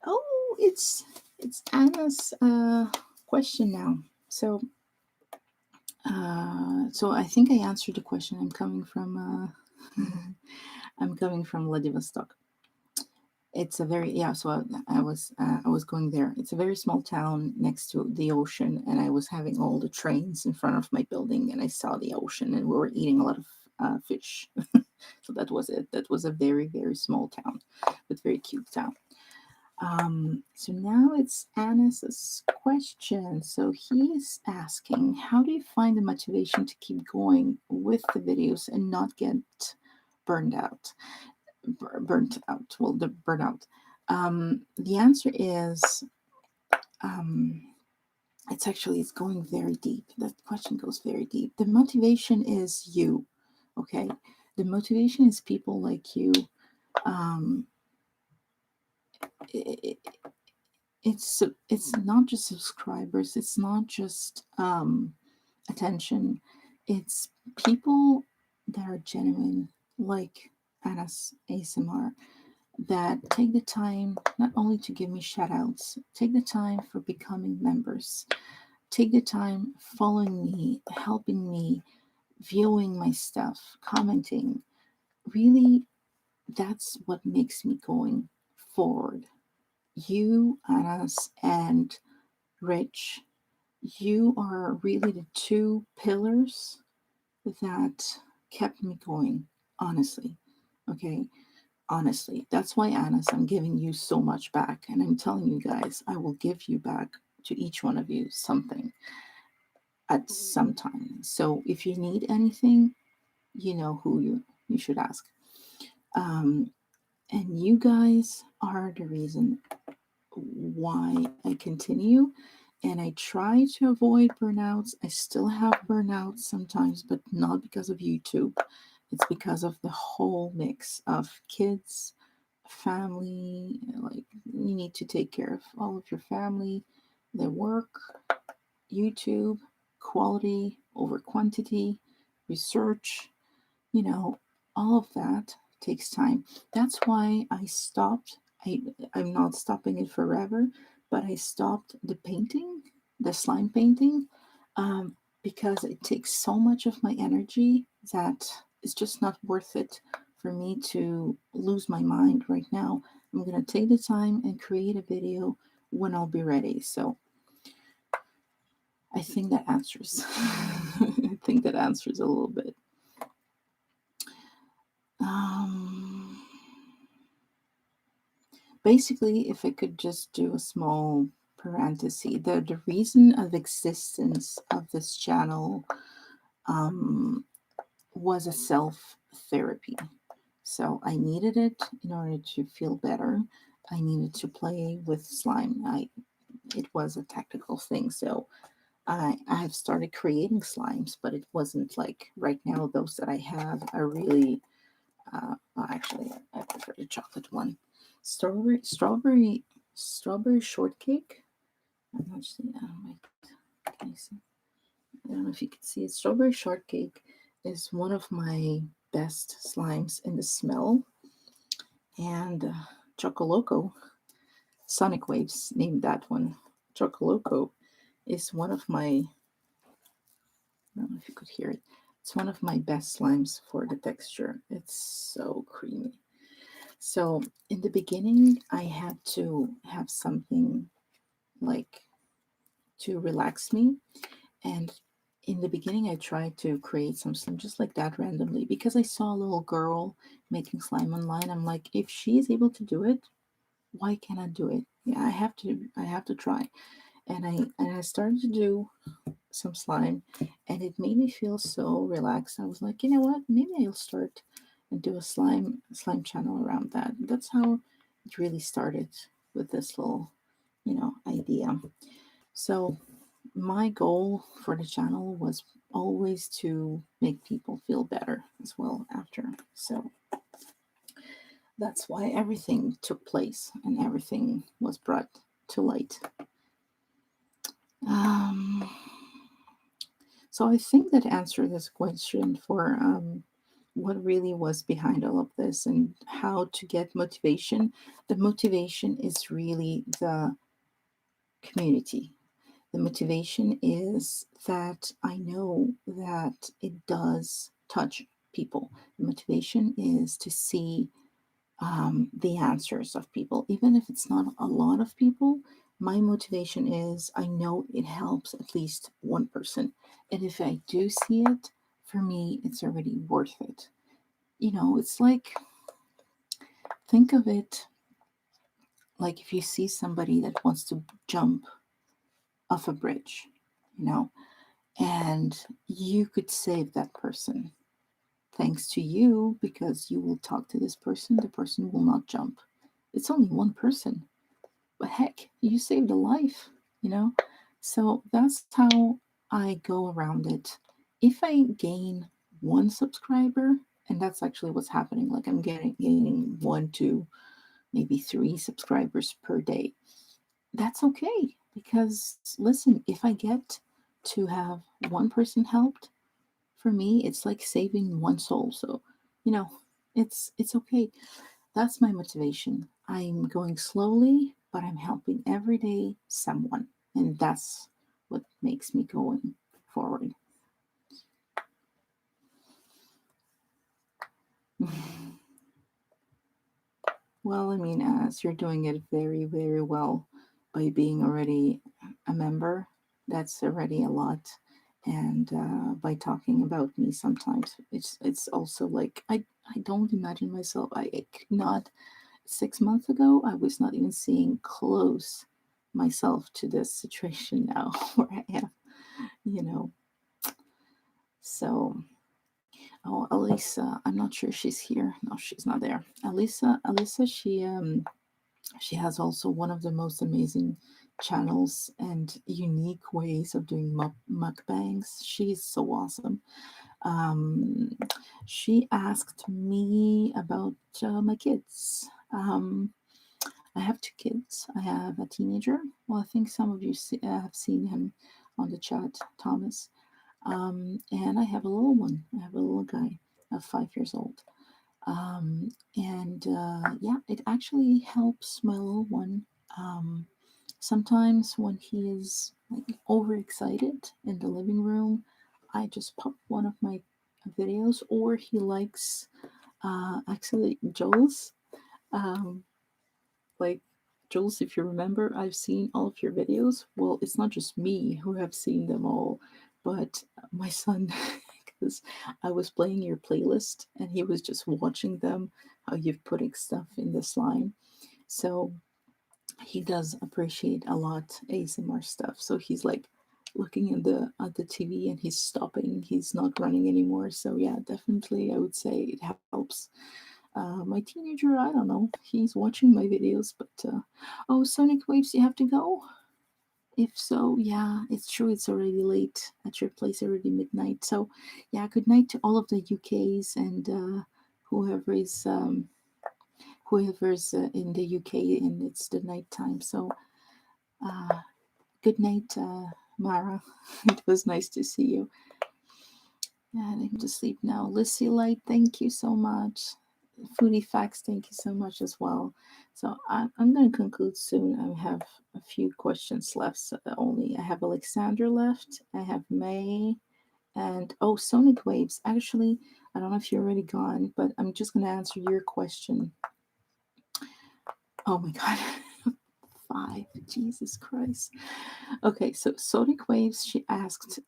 Oh, it's Anna's question now. So I think I answered the question. I'm coming from Vladivostok. It's a very So I was going there. It's a very small town next to the ocean, and I was having all the trains in front of my building, and I saw the ocean, and we were eating a lot of fish. So that was it. That was a very, very small town, but very cute town. So now it's Anna's question. So he's asking, how do you find the motivation to keep going with the videos and not get burned out? Burnt out. Well, the burnout. The answer is, it's going very deep. That question goes very deep. The motivation is you, okay? The motivation is people like you. It, it's not just subscribers. It's not just attention. It's people that are genuine, like Anna's ASMR, that take the time not only to give me shout outs, take the time for becoming members, take the time following me, helping me, viewing my stuff, commenting. Really, that's what makes me going forward. You, Anas, and Rich, you are really the 2 pillars that kept me going, honestly. Okay. Honestly, that's why, Anas, I'm giving you so much back. And I'm telling you guys, I will give you back to each one of you something at some time. So if you need anything, you know who you should ask. And you guys are the reason why I continue. And I try to avoid burnouts. I still have burnouts sometimes, but not because of YouTube. It's because of the whole mix of kids, family. Like, you need to take care of all of your family, their work, YouTube, quality over quantity, research, you know, all of that takes time. That's why I stopped. I'm not stopping it forever, but I stopped the painting, the slime painting, because it takes so much of my energy that it's just not worth it for me to lose my mind right now. I'm going to take the time and create a video when I'll be ready. So I think that answers. I think that answers a little bit. Basically, if I could just do a small parenthesis, the reason of existence of this channel was a self therapy. So I needed it in order to feel better. I needed to play with slime. It was a tactical thing. So I've started creating slimes, but it wasn't like right now. Those that I have are really Actually, I prefer the chocolate one. Strawberry shortcake. I'm not seeing. Wait, can you see? I don't know if you can see it. Strawberry shortcake is one of my best slimes in the smell. And Chocoloco, Sonic Waves named that one. Chocoloco is one of my, I don't know if you could hear it. It's one of my best slimes for the texture. It's so creamy. So in the beginning, I had to have something like to relax me. And in the beginning, I tried to create some slime just like that randomly because I saw a little girl making slime online. I'm like, if she's able to do it, why can't I do it? Yeah, I have to try. And I started to do some slime, and it made me feel so relaxed. I was like, you know what? Maybe I'll start and do a slime channel around that. That's how it really started with this little, idea. So my goal for the channel was always to make people feel better as well after. So that's why everything took place and everything was brought to light. Um, so I think that answered this question for what really was behind all of this and how to get motivation. The motivation is really the community. The motivation is that I know that it does touch people. The motivation is to see the answers of people, even if it's not a lot of people. My motivation is I know it helps at least one person. And if I do see it, for me, it's already worth it. It's like, think of it like if you see somebody that wants to jump off a bridge, you know, and you could save that person thanks to you because you will talk to this person, the person will not jump. It's only one person, but heck, you saved a life, you know? So that's how I go around it. If I gain one subscriber, and that's actually what's happening, like I'm gaining one, two, maybe three subscribers per day, that's okay. Because listen, if I get to have one person helped, for me, it's like saving one soul. So, you know, it's okay. That's my motivation. I'm going slowly, but I'm helping every day someone. And that's what makes me going forward. Well, I mean, as you're doing it very, very well by being already a member, that's already a lot. And by talking about me, sometimes it's also like I don't imagine myself. I could not 6 months ago. I was not even seeing close myself to this situation now where I am. You know. So, oh, Elisa, I'm not sure she's here. No, she's not there. Elisa, she has also one of the most amazing channels and unique ways of doing mukbangs. She's so awesome. Um, she asked me about my kids. I have two kids. I have a teenager. Well, I think some of you have seen him on the chat, Thomas. And I have a little one. I have a little guy of 5 years old. And yeah, it actually helps my little one. Um, Sometimes when he is like overexcited in the living room, I just pop one of my videos, or he likes actually Joel's. Um, like Jules, if you remember, I've seen all of your videos. Well, it's not just me who have seen them all, but my son, because I was playing your playlist and he was just watching them, how you've putting stuff in the slime. So he does appreciate a lot ASMR stuff. So he's like looking at the TV and he's stopping. He's not running anymore. So yeah, definitely, I would say it helps. My teenager, I don't know, he's watching my videos, but oh, Sonic Waves, you have to go? If so, yeah, it's true, it's already late at your place, already midnight. So, yeah, good night to all of the UKs and whoever is whoever's in the UK and it's the nighttime. So uh, good night, Mara. It was nice to see you. And I'm to sleep now. Lissy Light, thank you so much. Foodie Facts, thank you so much as well. So I'm going to conclude soon. I have a few questions left. So only I have Alexander left. I have May and oh, Sonic Waves. Actually, I don't know if you're already gone, but I'm just going to answer your question. Oh my God. Five. Jesus Christ. Okay, so Sonic Waves, she asked,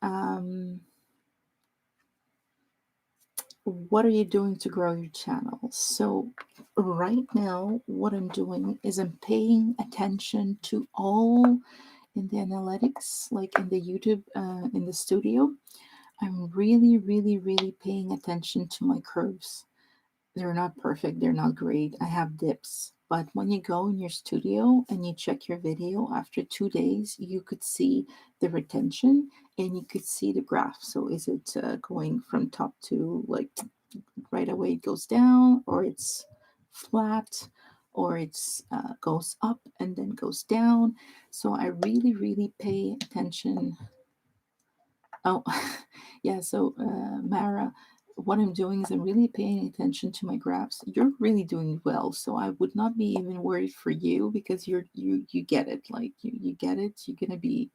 what are you doing to grow your channel? So right now, what I'm doing is I'm paying attention to all in the analytics, like in the YouTube, in the studio. I'm really, really, really paying attention to my curves. They're not perfect, they're not great. I have dips. But when you go in your studio and you check your video after 2 days, you could see the retention and you could see the graph. So is it going from top to like right away it goes down, or it's flat, or it's goes up and then goes down. So I really, really pay attention. Oh, yeah. So, Mara, what I'm doing is I'm really paying attention to my graphs. You're really doing well, so I would not be even worried for you because you get it. Like you get it. You're gonna be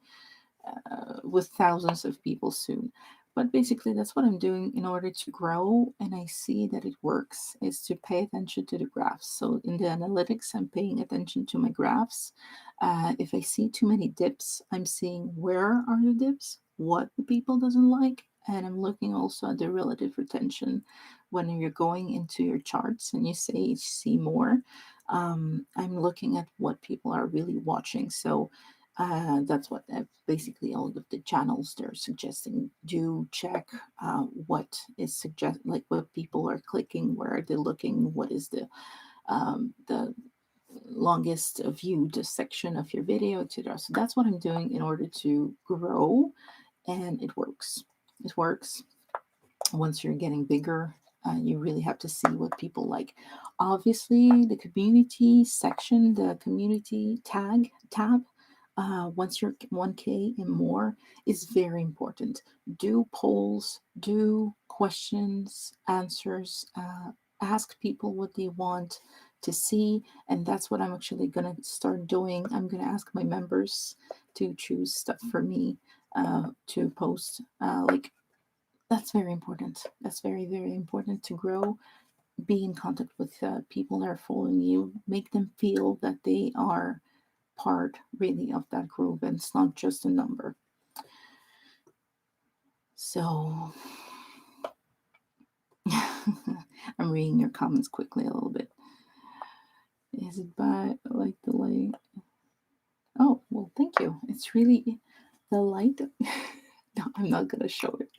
with thousands of people soon. But basically, that's what I'm doing in order to grow, and I see that it works. Is to pay attention to the graphs. So in the analytics, I'm paying attention to my graphs. If I see too many dips, I'm seeing where are the dips, what the people doesn't like, and I'm looking also at the relative retention. When you're going into your charts and you say you see more, I'm looking at what people are really watching. So that's what basically all of the channels they're suggesting. Do check what is suggest like what people are clicking, where are they looking, what is the longest viewed section of your video, etc. So that's what I'm doing in order to grow, and it works. It works. Once you're getting bigger, you really have to see what people like. Obviously, the community section, the community tab, once you're 1K and more, is very important. Do polls, do questions, answers, ask people what they want to see, and that's what I'm actually gonna start doing. I'm gonna ask my members to choose stuff for me to post, like that's very important. That's very, very important to grow. Be in contact with people that are following you. Make them feel that they are part really of that group and it's not just a number. So I'm reading your comments quickly a little bit. Is it by like the light? Oh, well, thank you. It's really the light. No, I'm not going to show it.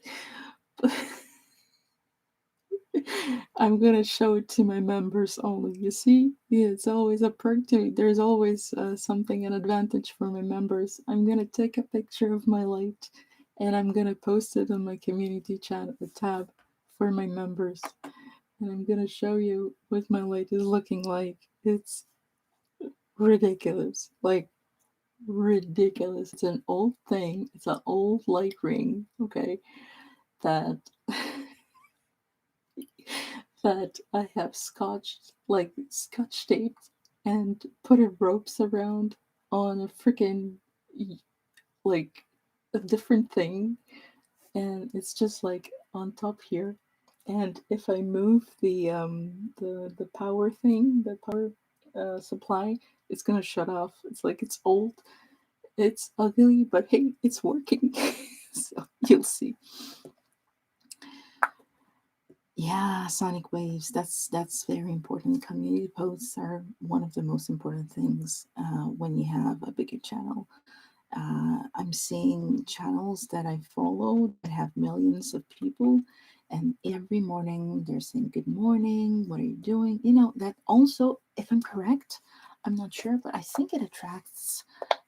I'm gonna show it to my members only. You see, yeah, it's always a perk to me. There's always something, an advantage for my members. I'm gonna take a picture of my light, and I'm gonna post it on my community channel tab for my members. And I'm gonna show you what my light is looking like. It's ridiculous, like ridiculous. It's an old thing. It's an old light ring. Okay, that. that I have scotch taped and put a ropes around on a freaking like a different thing, and it's just like on top here. And if I move the power thing, the power supply, it's gonna shut off. It's like it's old, it's ugly, but hey, it's working. So you'll see. Yeah, sonic waves. That's very important. Community posts are one of the most important things when you have a bigger channel. I'm seeing channels that I follow that have millions of people, and every morning they're saying good morning. What are you doing? You know that also, if I'm correct, I'm not sure, but I think it attracts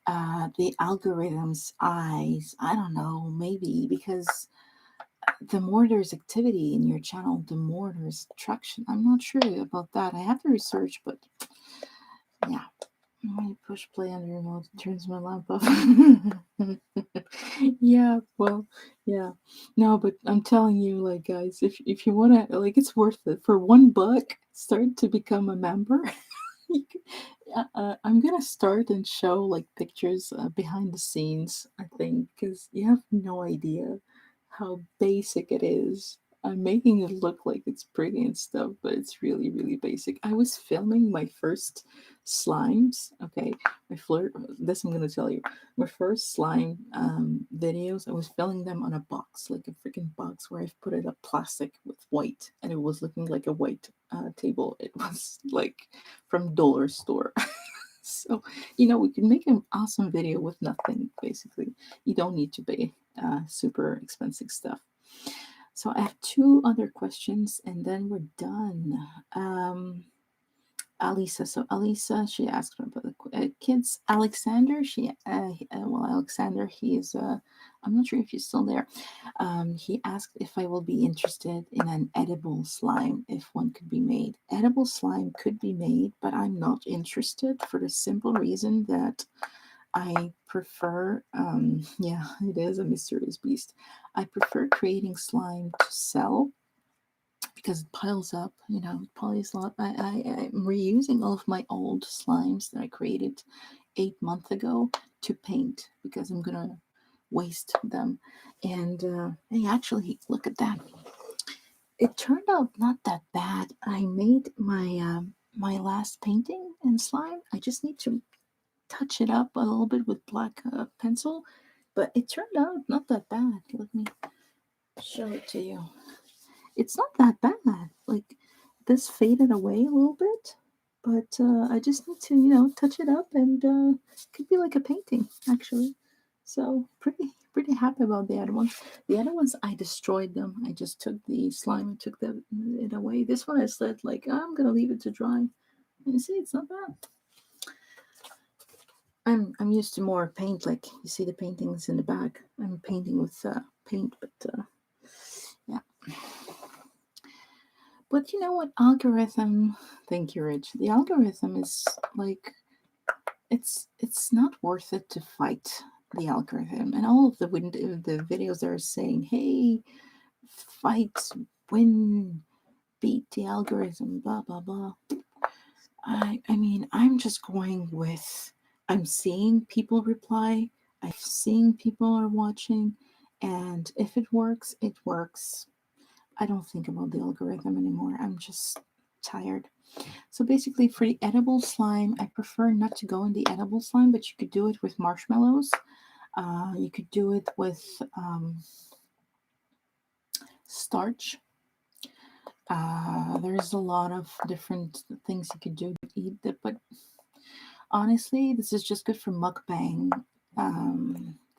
the algorithm's eyes. I don't know, maybe because the more there's activity in your channel, the more there's traction. I'm not sure about that. I have to research, but yeah. When you push play on the remote, it turns my lamp off. Yeah, well, yeah. No, but I'm telling you, like, guys, if you wanna, like, it's worth it. For $1, start to become a member. You can- I'm gonna start and show like pictures behind the scenes. I think because you have no idea how basic it is. I'm making it look like it's pretty and stuff, but it's really, really basic. I was filming my first slimes. Okay, my flirt. This I'm gonna tell you. My first slime videos. I was filming them on a box, like a freaking box, where I've put it up plastic with white, and it was looking like a white table. It was like from dollar store. So we can make an awesome video with nothing. Basically, you don't need to pay super expensive stuff. So I have two other questions, and then we're done. Alisa. So Alisa, she asked about the kids. Alexander, well, Alexander, he's, I'm not sure if he's still there. He asked if I will be interested in an edible slime, if one could be made. Edible slime could be made, but I'm not interested for the simple reason that I prefer, yeah, it is a mysterious beast. I prefer creating slime to sell because it piles up, it piles up. I'm reusing all of my old slimes that I created 8 months ago to paint because I'm gonna waste them. And hey, actually, look at that. It turned out not that bad. I made my last painting in slime. I just need to touch it up a little bit with black pencil, but it turned out not that bad. Let me show it to you. It's not that bad. Like this faded away a little bit, but I just need to, touch it up, and it could be like a painting actually. So pretty happy about the other ones. The other ones I destroyed them. I just took the slime and took it away. This one I said like I'm gonna leave it to dry. And you see, it's not bad. I'm used to more paint. Like you see the paintings in the back. I'm painting with paint, but yeah. But you know what? Algorithm. Thank you, Rich. The algorithm is like it's not worth it to fight the algorithm. And all of the videos that are saying, "Hey, fight, win, beat the algorithm," blah blah blah. I mean, I'm just going with. I'm seeing people reply. I'm seeing people are watching, and if it works, it works. I don't think about the algorithm anymore. I'm just tired. So basically, for the edible slime, I prefer not to go in the edible slime, but you could do it with marshmallows. You could do it with starch. There's a lot of different things you could do to eat it, but honestly, this is just good for mukbang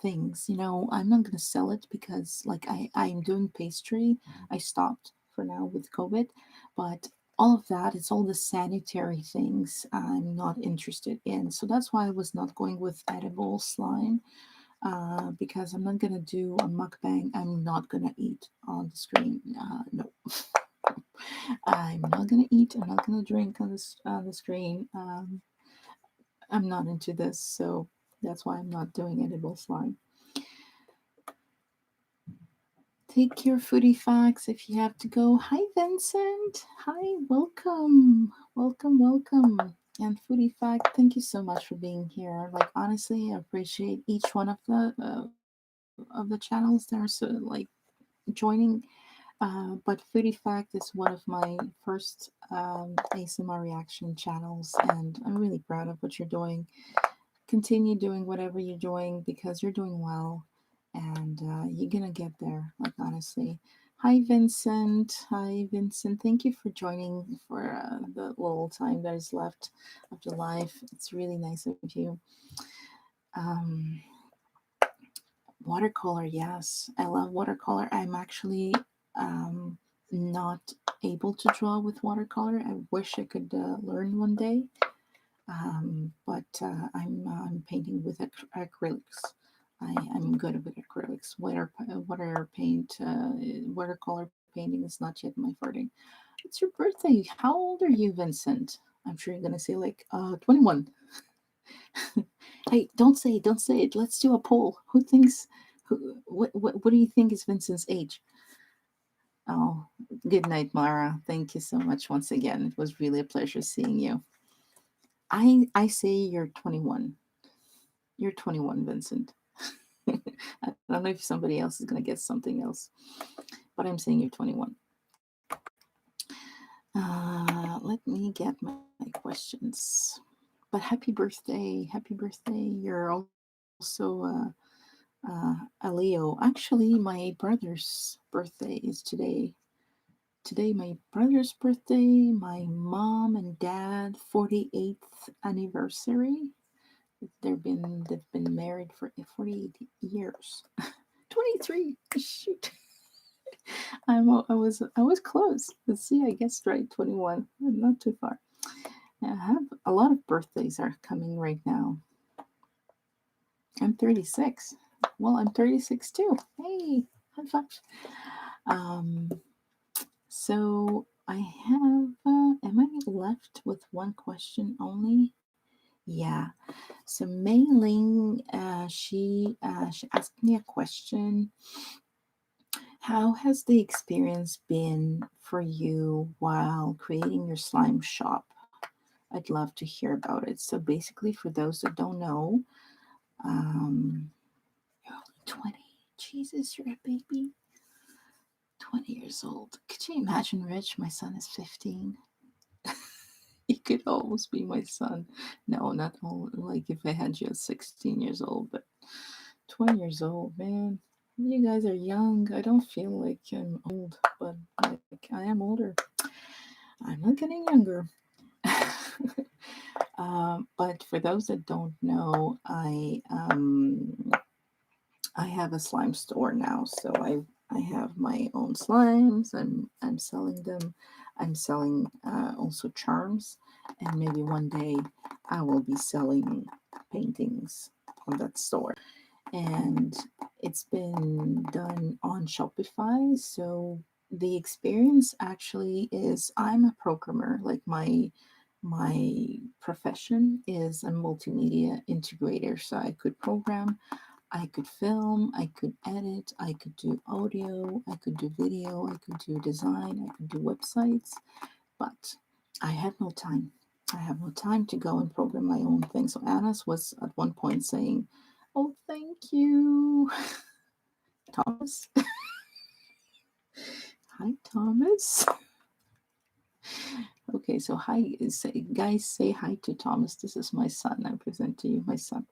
things. I'm not gonna sell it because like I'm doing pastry. I stopped for now with COVID, but all of that, it's all the sanitary things I'm not interested in. So that's why I was not going with edible slime. Because I'm not gonna do a mukbang. I'm not gonna eat on the screen. No, I'm not gonna eat. I'm not gonna drink on the screen. I'm not into this, so that's why I'm not doing edible slime. Take your foodie facts if you have to go. Hi, Vincent. Hi, welcome. Welcome, welcome. And foodie fact, thank you so much for being here. Like, honestly, I appreciate each one of the channels that are so like joining. But foodie fact is one of my first ASMR reaction channels, and I'm really proud of what you're doing. Continue doing whatever you're doing because you're doing well, and you're gonna get there, like, honestly. Hi, Vincent. Hi, Vincent. Thank you for joining for the little time that is left of the live. It's really nice of you. um, Watercolor, yes, I love watercolor. I'm actually um, not able to draw with watercolor. I wish I could learn one day. But I'm painting with acrylics. I'm good with acrylics. Watercolor painting is not yet my forte. It's your birthday. How old are you, Vincent? I'm sure you're gonna say like 21. Hey, don't say it. Let's do a poll. Who thinks? What do you think is Vincent's age? Oh, good night, Mara. Thank you so much once again. It was really a pleasure seeing you. I say you're 21. You're 21, Vincent. I don't know if somebody else is gonna get something else, but I'm saying you're 21. Let me get my questions. But happy birthday! Happy birthday! You're also a Leo. Actually, my brother's birthday is today. Today, my brother's birthday, my mom and dad 48th anniversary. They've been married for 48 years. 23. Shoot. I was close. Let's see, I guessed right. 21. Not too far. I have a lot of birthdays are coming right now. I'm 36. Well, I'm 36 too. Hey, high five. Um, so I have. Am I left with one question only? Yeah. So Mei Ling, she asked me a question. How has the experience been for you while creating your slime shop? I'd love to hear about it. So basically, for those that don't know, you're only 20. Jesus, you're a baby. 20 years old. Could you imagine, Rich? My son is 15. He could almost be my son. No, not all, like if I had you at 16 years old, but 20 years old, man. You guys are young. I don't feel like I'm old, but like I am older. I'm not getting younger. But for those that don't know, I have a slime store now, so I have my own slimes. I'm selling them. I'm selling also charms, and maybe one day I will be selling paintings on that store. And it's been done on Shopify, so the experience actually is I'm a programmer. Like my profession is a multimedia integrator, so I could program, I could film, I could edit, I could do audio, I could do video, I could do design, I could do websites, but I have no time. I have no time to go and program my own thing. So Anna's was at one point saying, "Oh, thank you, Thomas." Hi, Thomas. Okay, so hi, guys, say hi to Thomas. This is my son. I present to you my son.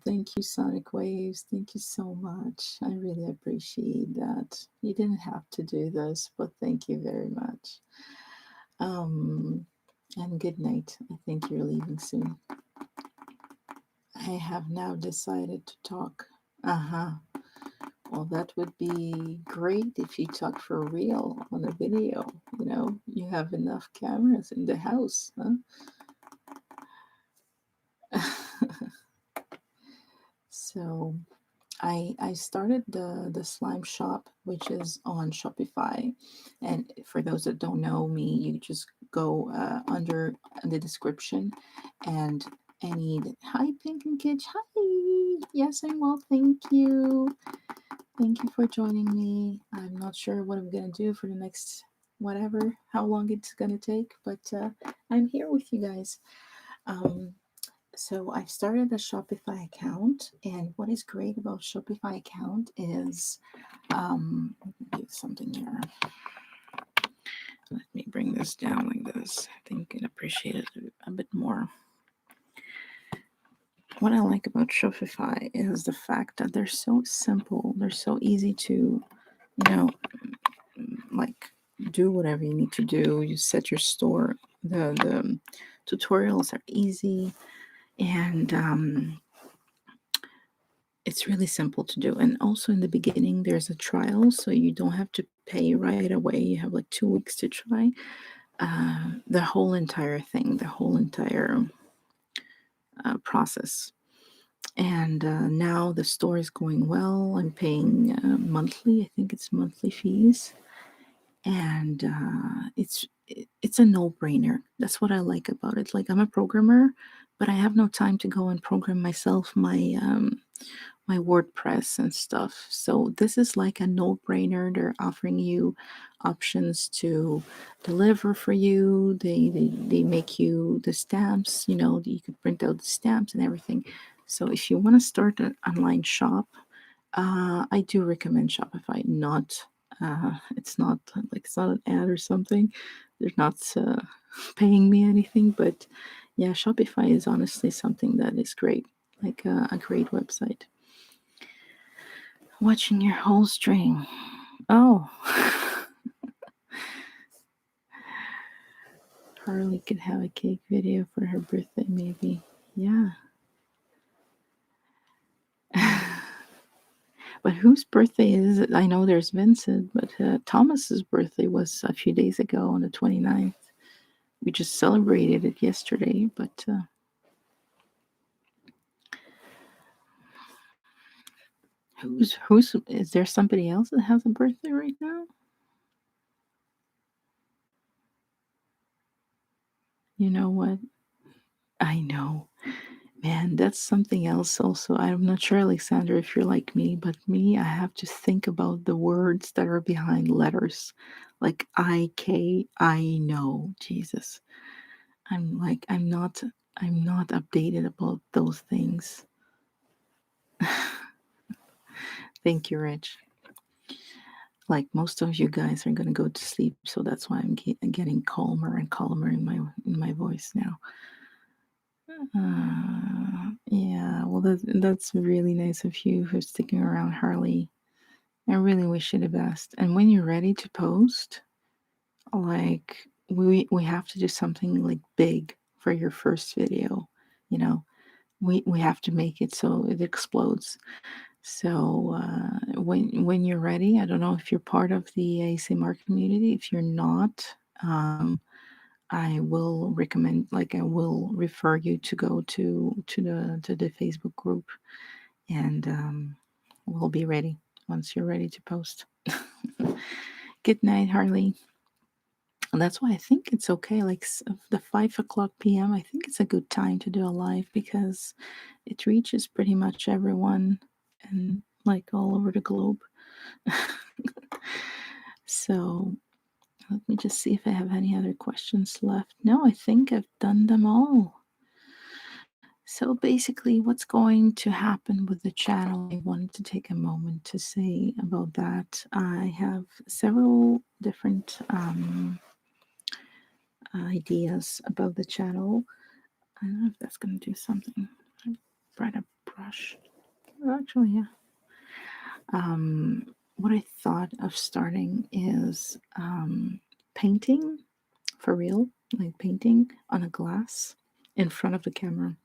Thank you, Sonic Waves. Thank you so much. I really appreciate that. You didn't have to do this, but thank you very much. And good night. I think you're leaving soon. I have now decided to talk. Uh huh. Well, that would be great if you talk for real on a video. You have enough cameras in the house, huh? So I started the slime shop, which is on Shopify. And for those that don't know me, you just go under the description and any. Hi, Pink and Kitch. Hi. Yes, I'm well. Thank you. Thank you for joining me. I'm not sure what I'm gonna do for the next whatever, how long it's gonna take, but I'm here with you guys. Um, so I've started a Shopify account, and what is great about Shopify account is do something here. Let me bring this down like this. I think you'd appreciate it a bit more. What I like about Shopify is the fact that they're so simple. They're so easy to, like do whatever you need to do. You set your store. The tutorials are easy, and it's really simple to do. And also in the beginning, there's a trial, so you don't have to pay right away. You have like 2 weeks to try the whole entire thing, the whole entire process. And now the store is going well. I'm paying monthly. I think it's monthly fees, and it's a no-brainer. That's what I like about it. Like, I'm a programmer, but I have no time to go and program myself my WordPress and stuff. So this is like a no-brainer. They're offering you options to deliver for you. They make you the stamps, you could print out the stamps and everything. So if you want to start an online shop, I do recommend Shopify. Not it's not like it's not an ad or something. They're not paying me anything, but yeah, Shopify is honestly something that is great, like a great website. Watching your whole string. Oh, Harley could have a cake video for her birthday, maybe. Yeah. But whose birthday is it? I know there's Vincent, but Thomas's birthday was a few days ago on the 29th. We just celebrated it yesterday, but who's is there somebody else that has a birthday right now? You know what? I know. Man, that's something else also. I'm not sure, Alexander, if you're like me, but me, I have to think about the words that are behind letters. Like IK, I know. Jesus. I'm not updated about those things. Thank you, Rich. Like most of you guys are gonna go to sleep, so that's why I'm getting calmer and calmer in my voice now. Yeah, well, that's really nice of you for sticking around, Harley. I really wish you the best. And when you're ready to post, like we have to do something like big for your first video. You know, we have to make it so it explodes. So when you're ready, I don't know if you're part of the ASMR community. If you're not, I will recommend, like I will refer you to go to the Facebook group, and we'll be ready once you're ready to post. Good night, Harley. And that's why I think it's okay. Like the 5 o'clock p.m. I think it's a good time to do a live because it reaches pretty much everyone and like all over the globe. So let me just see if I have any other questions left. No, I think I've done them all. So basically, what's going to happen with the channel, I wanted to take a moment to say about that. I have several different ideas about the channel. I don't know if that's going to do something. I brought a brush. Actually, yeah. What I thought of starting is painting for real, like painting on a glass in front of the camera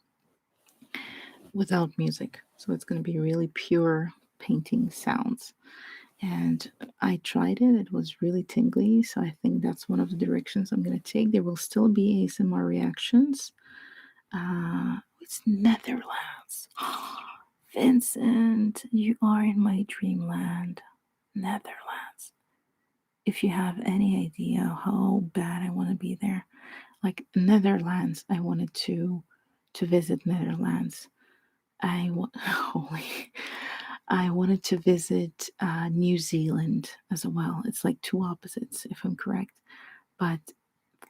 without music. So it's going to be really pure painting sounds. And I tried it, it was really tingly. So I think that's one of the directions I'm going to take. There will still be ASMR reactions. It's Netherlands. Vincent, you are in my dreamland. Netherlands. If you have any idea how bad I want to be there, like Netherlands, I wanted to visit Netherlands. Holy, I wanted to visit New Zealand as well. It's like two opposites, if I'm correct. But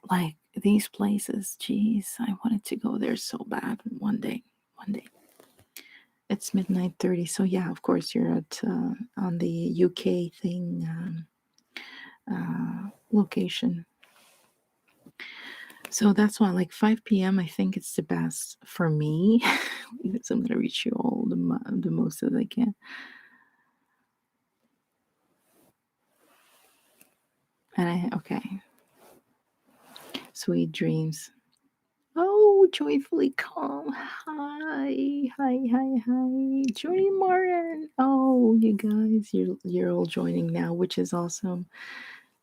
like these places, geez, I wanted to go there so bad one day. One day. It's midnight 30, so yeah, of course you're at on the UK thing location. So that's why, like 5 p.m., I think it's the best for me. So I'm gonna reach you all the most that I can. And okay, sweet dreams. Oh, joyfully calm. Hi, hi, hi, hi, Johnny Martin. Oh, you guys, you're all joining now, which is awesome.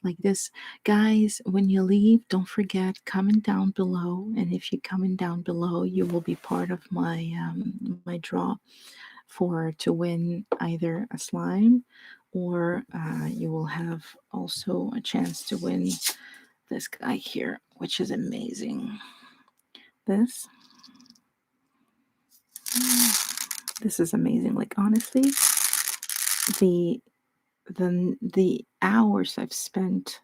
like this. Guys, when you leave, don't forget comment down below, and if you comment down below, you will be part of my draw for to win either a slime, or you will have also a chance to win this guy here, which is amazing. This this is amazing. Like, honestly, the the hours I've spent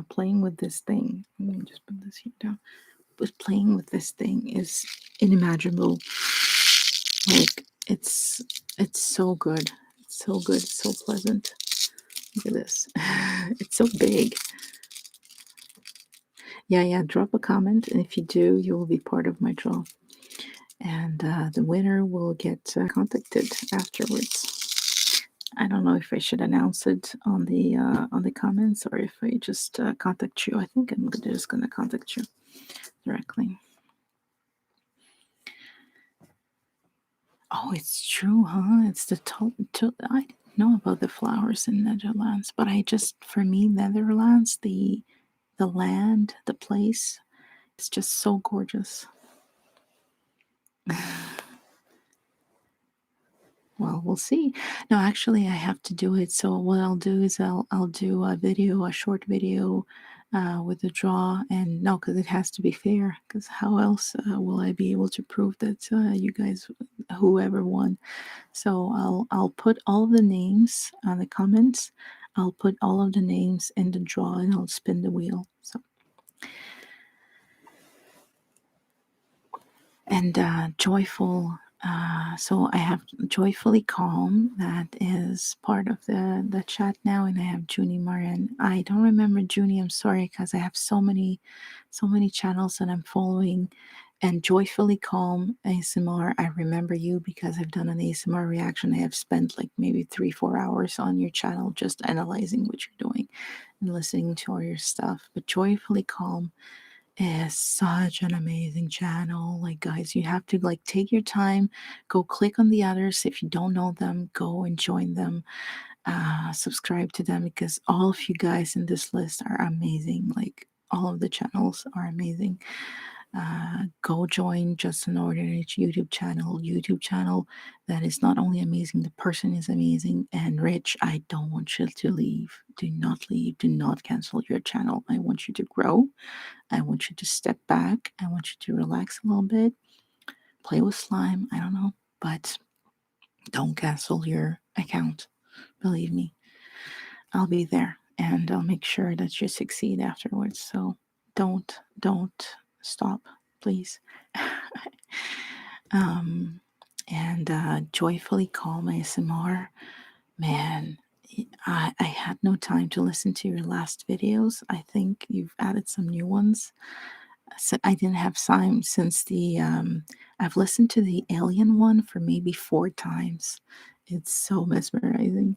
playing with this thing. Let me just put this here down. But playing with this thing is unimaginable. Like, it's so good. It's so good. It's so pleasant. Look at this. It's so big. Yeah. Drop a comment, and if you do, you will be part of my draw. And the winner will get contacted afterwards. I don't know if I should announce it on the comments, or if I just contact you. I think I'm just gonna contact you directly. Oh, it's true, huh? It's the I didn't know about the flowers in Netherlands, but I just, for me, Netherlands, the land, the place, it's just so gorgeous. Well, we'll see. No, actually, I have to do it. So what I'll do is I'll do a video, a short video, with the draw, and no, because it has to be fair. Because how else will I be able to prove that you guys, whoever won? So I'll put all of the names on the comments. I'll put all of the names in the draw, and I'll spin the wheel. So. And joyful, so I have joyfully calm, that is part of the chat now, and I have Junie Marin. I don't remember Junie, I'm sorry, because I have so many channels that I'm following. And joyfully calm ASMR, I remember you because I've done an ASMR reaction. I have spent like maybe 3-4 hours on your channel just analyzing what you're doing and listening to all your stuff. But joyfully calm is such an amazing channel. Like, guys, you have to like take your time, go click on the others. If you don't know them, go and join them, subscribe to them, because all of you guys in this list are amazing. Like, all of the channels are amazing. Go join Just an Ordinary YouTube channel that is not only amazing, the person is amazing. And Rich, I don't want you to leave. Do not leave. Do not cancel your channel. I want you to grow. I want you to step back. I want you to relax a little bit, play with slime. I don't know, but don't cancel your account. Believe me, I'll be there, and I'll make sure that you succeed afterwards. So don't stop, please. um, and joyfully calm ASMR, man. I had no time to listen to your last videos. I think you've added some new ones. So I didn't have time since I've listened to the alien one for maybe 4 times. It's so mesmerizing.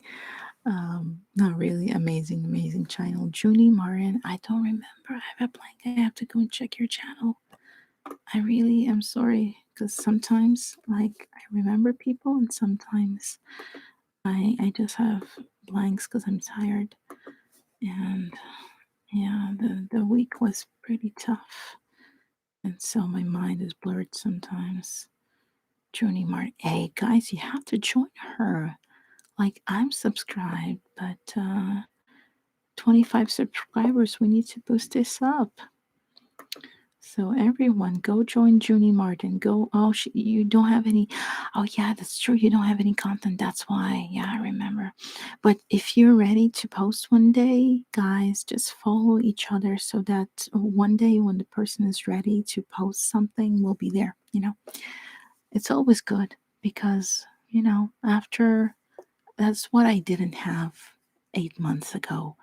Not really amazing channel. Junie Marin, I don't remember. I have a blank. I have to go and check your channel. I really am sorry, because sometimes like I remember people, and sometimes I just have blanks because I'm tired. And yeah, the week was pretty tough. And so my mind is blurred sometimes. Junie Martin. Hey guys, you have to join her. Like, I'm subscribed, but 25 subscribers, we need to boost this up. So everyone, go join Junie Martin. Go. Oh, you don't have any. Oh yeah, that's true. You don't have any content. That's why. Yeah, I remember. But if you're ready to post one day, guys, just follow each other so that one day when the person is ready to post something, we'll be there. It's always good because, after, that's what I didn't have 8 months ago.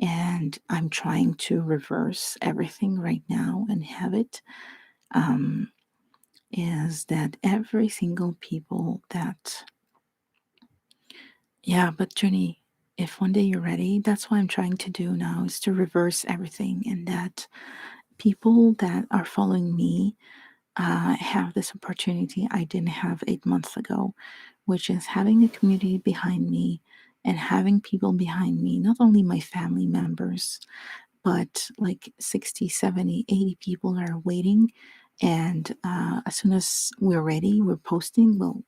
And I'm trying to reverse everything right now and have it. Um, is that every single people that, yeah, but Junie, if one day you're ready, that's what I'm trying to do now, is to reverse everything, and that people that are following me have this opportunity I didn't have 8 months ago, which is having a community behind me, and having people behind me, not only my family members, but like 60, 70, 80 people are waiting. And as soon as we're ready, we're posting, well,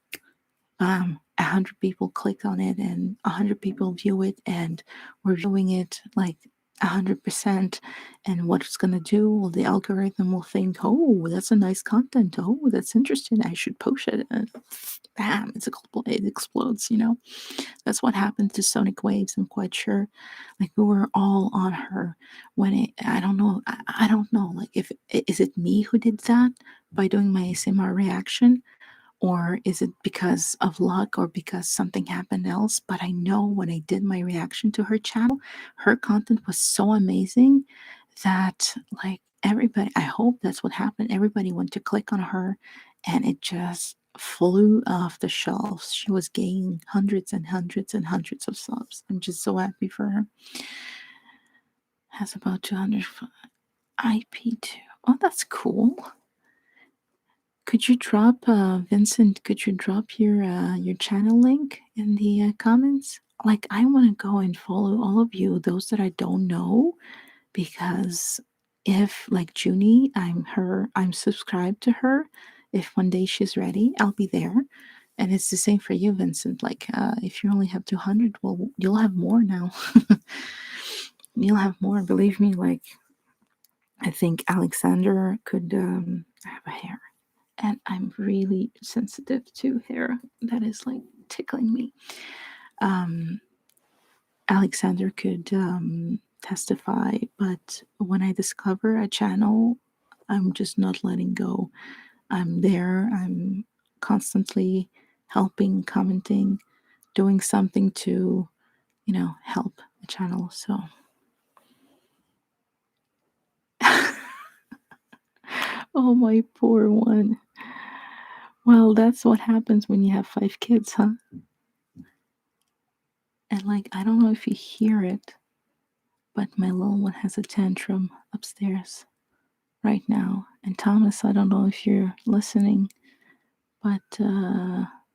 100 people click on it and 100 people view it, and we're viewing it like 100%. And what it's going to do, well, the algorithm will think, oh, that's a nice content, oh, that's interesting, I should post it, and bam, it explodes, you know. That's what happened to Sonic Waves, I'm quite sure. Like, we were all on her when I don't know, I don't know, like, if is it me who did that by doing my ASMR reaction, or is it because of luck or because something happened else? But I know when I did my reaction to her channel, her content was so amazing that, like, everybody, I hope that's what happened. Everybody went to click on her and it just flew off the shelves. She was gaining hundreds and hundreds and hundreds of subs. I'm just so happy for her. Has about 200 IP2. Oh, that's cool. Could you drop, Vincent? Could you drop your channel link in the comments? Like, I want to go and follow all of you, those that I don't know, because if, like Junie, I'm subscribed to her. If one day she's ready, I'll be there. And it's the same for you, Vincent. Like, if you only have 200, well, you'll have more now. You'll have more. Believe me. Like, I think Alexander could have a hair, and I'm really sensitive to hair that is like tickling me. Um, Alexander could testify, but when I discover a channel, I'm just not letting go. I'm there, I'm constantly helping, commenting, doing something to, help the channel. So, oh, my poor one. Well, that's what happens when you have 5 kids, huh? And like, I don't know if you hear it, but my little one has a tantrum upstairs right now. And Thomas, I don't know if you're listening, but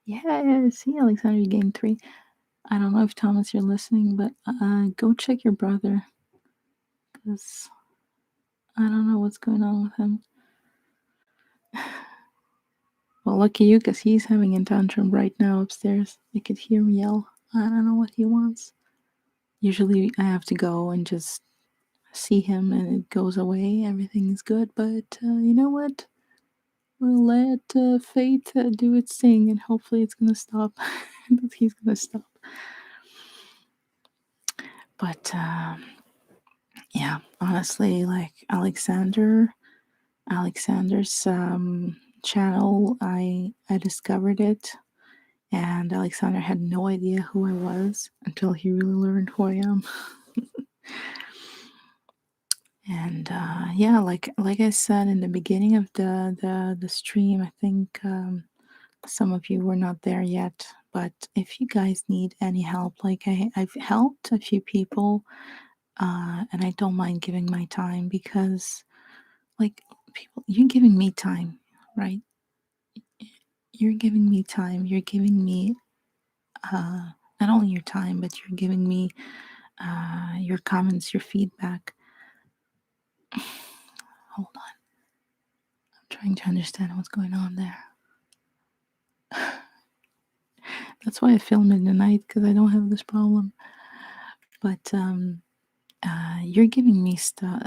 yeah, see, Alexander, you gained 3. I don't know if Thomas, you're listening, but go check your brother, because I don't know what's going on with him. Well, lucky you, because he's having a tantrum right now upstairs. I could hear him yell. I don't know what he wants. Usually I have to go and just see him and it goes away. Everything's good. But you know what? We'll let fate do its thing, and hopefully it's going to stop. He's going to stop. But yeah, honestly, like Alexander's channel, I discovered it, and Alexander had no idea who I was until he really learned who I am. And yeah, like I said in the beginning of the stream, I think some of you were not there yet. But if you guys need any help, like I've helped a few people, and I don't mind giving my time, because, like, people, you're giving me time, right? You're giving me time. You're giving me not only your time, but you're giving me your comments, your feedback. Hold on, I'm trying to understand what's going on there. That's why I film in the night, because I don't have this problem. But you're giving me stuff.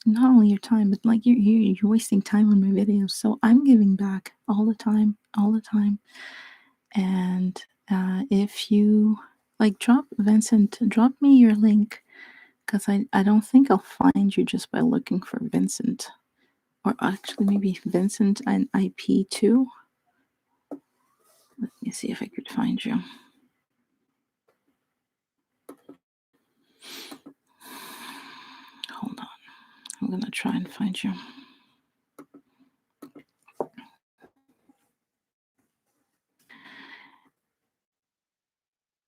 Not only your time, but like you're wasting time on my videos. So I'm giving back all the time, all the time. And if you like, drop Vincent, drop me your link, because I don't think I'll find you just by looking for Vincent, or actually maybe Vincent and IP2. Let me see if I could find you. Hold on. I'm going to try and find you.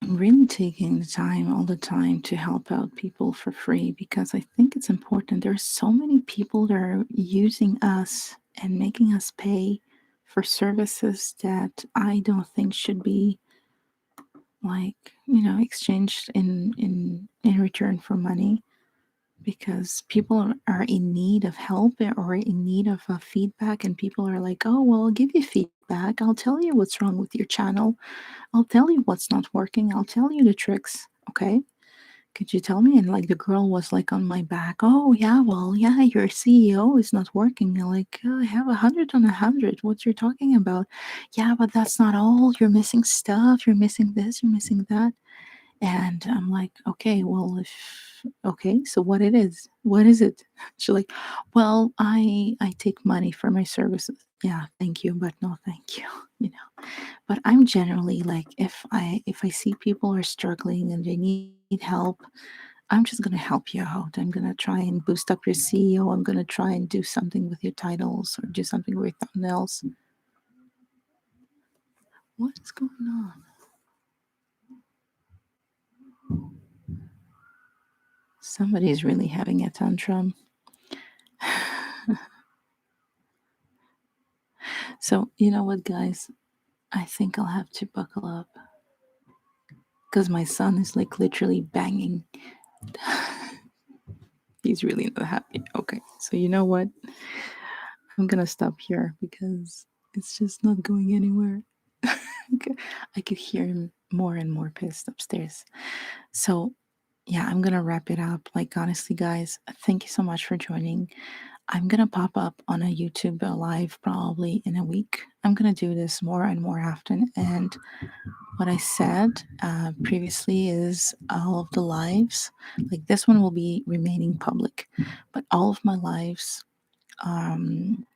I'm really taking the time all the time to help out people for free, because I think it's important. There are so many people that are using us and making us pay for services that I don't think should be like, exchanged in return for money, because people are in need of help or in need of feedback, and people are like, oh, well, I'll give you feedback, I'll tell you what's wrong with your channel, I'll tell you what's not working, I'll tell you the tricks. Okay, could you tell me? And like the girl was like on my back. Oh yeah, well yeah, your CEO is not working. And like, I have 100 on 100. What you're talking about? Yeah, but that's not all. You're missing stuff. You're missing this. You're missing that. And I'm like, okay, well, if okay, so what it is? What is it? She's like, well, I take money for my services. Yeah, thank you, but no, thank you. You know. But I'm generally like, if I see people are struggling and they need help, I'm just going to help you out. I'm going to try and boost up your CEO. I'm going to try and do something with your titles or do something with thumbnails. What is going on? Somebody's really having a tantrum. So, you know what, guys? I think I'll have to buckle up because my son is like literally banging. He's really not happy. Okay, so you know what? I'm gonna stop here because it's just not going anywhere. Okay. I could hear him more and more pissed upstairs. So, yeah, I'm gonna wrap it up. Like, honestly, guys, thank you so much for joining. I'm gonna pop up on a YouTube live probably in a week. I'm gonna do this more and more often. And what I said previously is all of the lives, like this one will be remaining public, but all of my lives, um,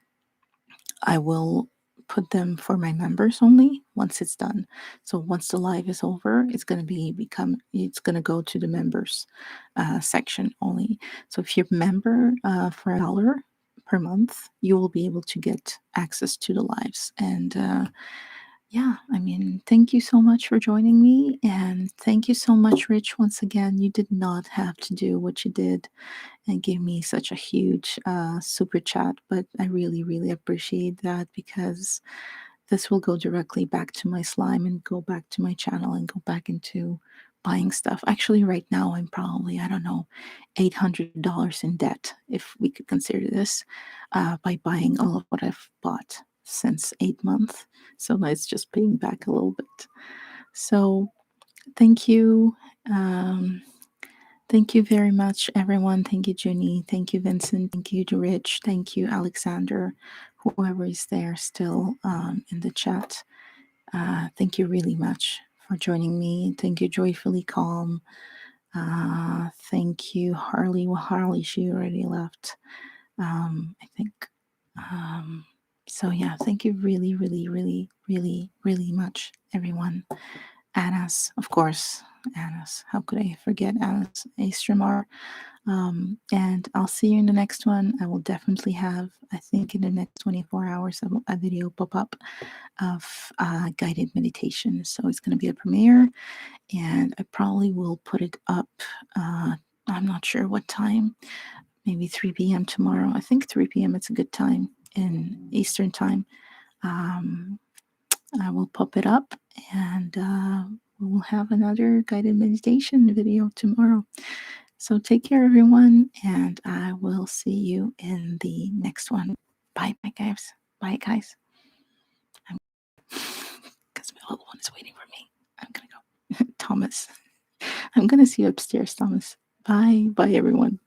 I will put them for my members only once it's done. So once the live is over, it's gonna go to the members section only. So if you're a member for $1 per month, you will be able to get access to the lives. And yeah, I mean, thank you so much for joining me, and thank you so much, Rich. Once again, you did not have to do what you did and give me such a huge super chat, but I really, really appreciate that because this will go directly back to my slime and go back to my channel and go back into buying stuff. Actually, right now, I'm probably, I don't know, $800 in debt, if we could consider this, by buying all of what I've bought since 8 months. So it's just paying back a little bit. So thank you. Um, Thank you very much, everyone. Thank you, Junie. Thank you, Vincent. Thank you, to Rich. Thank you, Alexander, whoever is there still in the chat. Thank you really much for joining me. Thank you, Joyfully Calm. Thank you, Harley. Well, Harley, she already left, I think. Um, so, yeah, thank you really, really, really, really, really much, everyone. Anas, of course. Anas. How could I forget Anas Astramar? And I'll see you in the next one. I will definitely have, I think, in the next 24 hours, a video pop up of guided meditation. So it's going to be a premiere, and I probably will put it up. I'm not sure what time, maybe 3 p.m. tomorrow. I think 3 p.m. it's a good time in Eastern time. Um, I will pop it up, and we'll have another guided meditation video tomorrow. So take care, everyone, and I will see you in the next one. Bye, bye, guys. Bye, guys. Because my little one is waiting for me. I'm gonna go. Thomas. I'm gonna see you upstairs, Thomas. Bye, bye, everyone.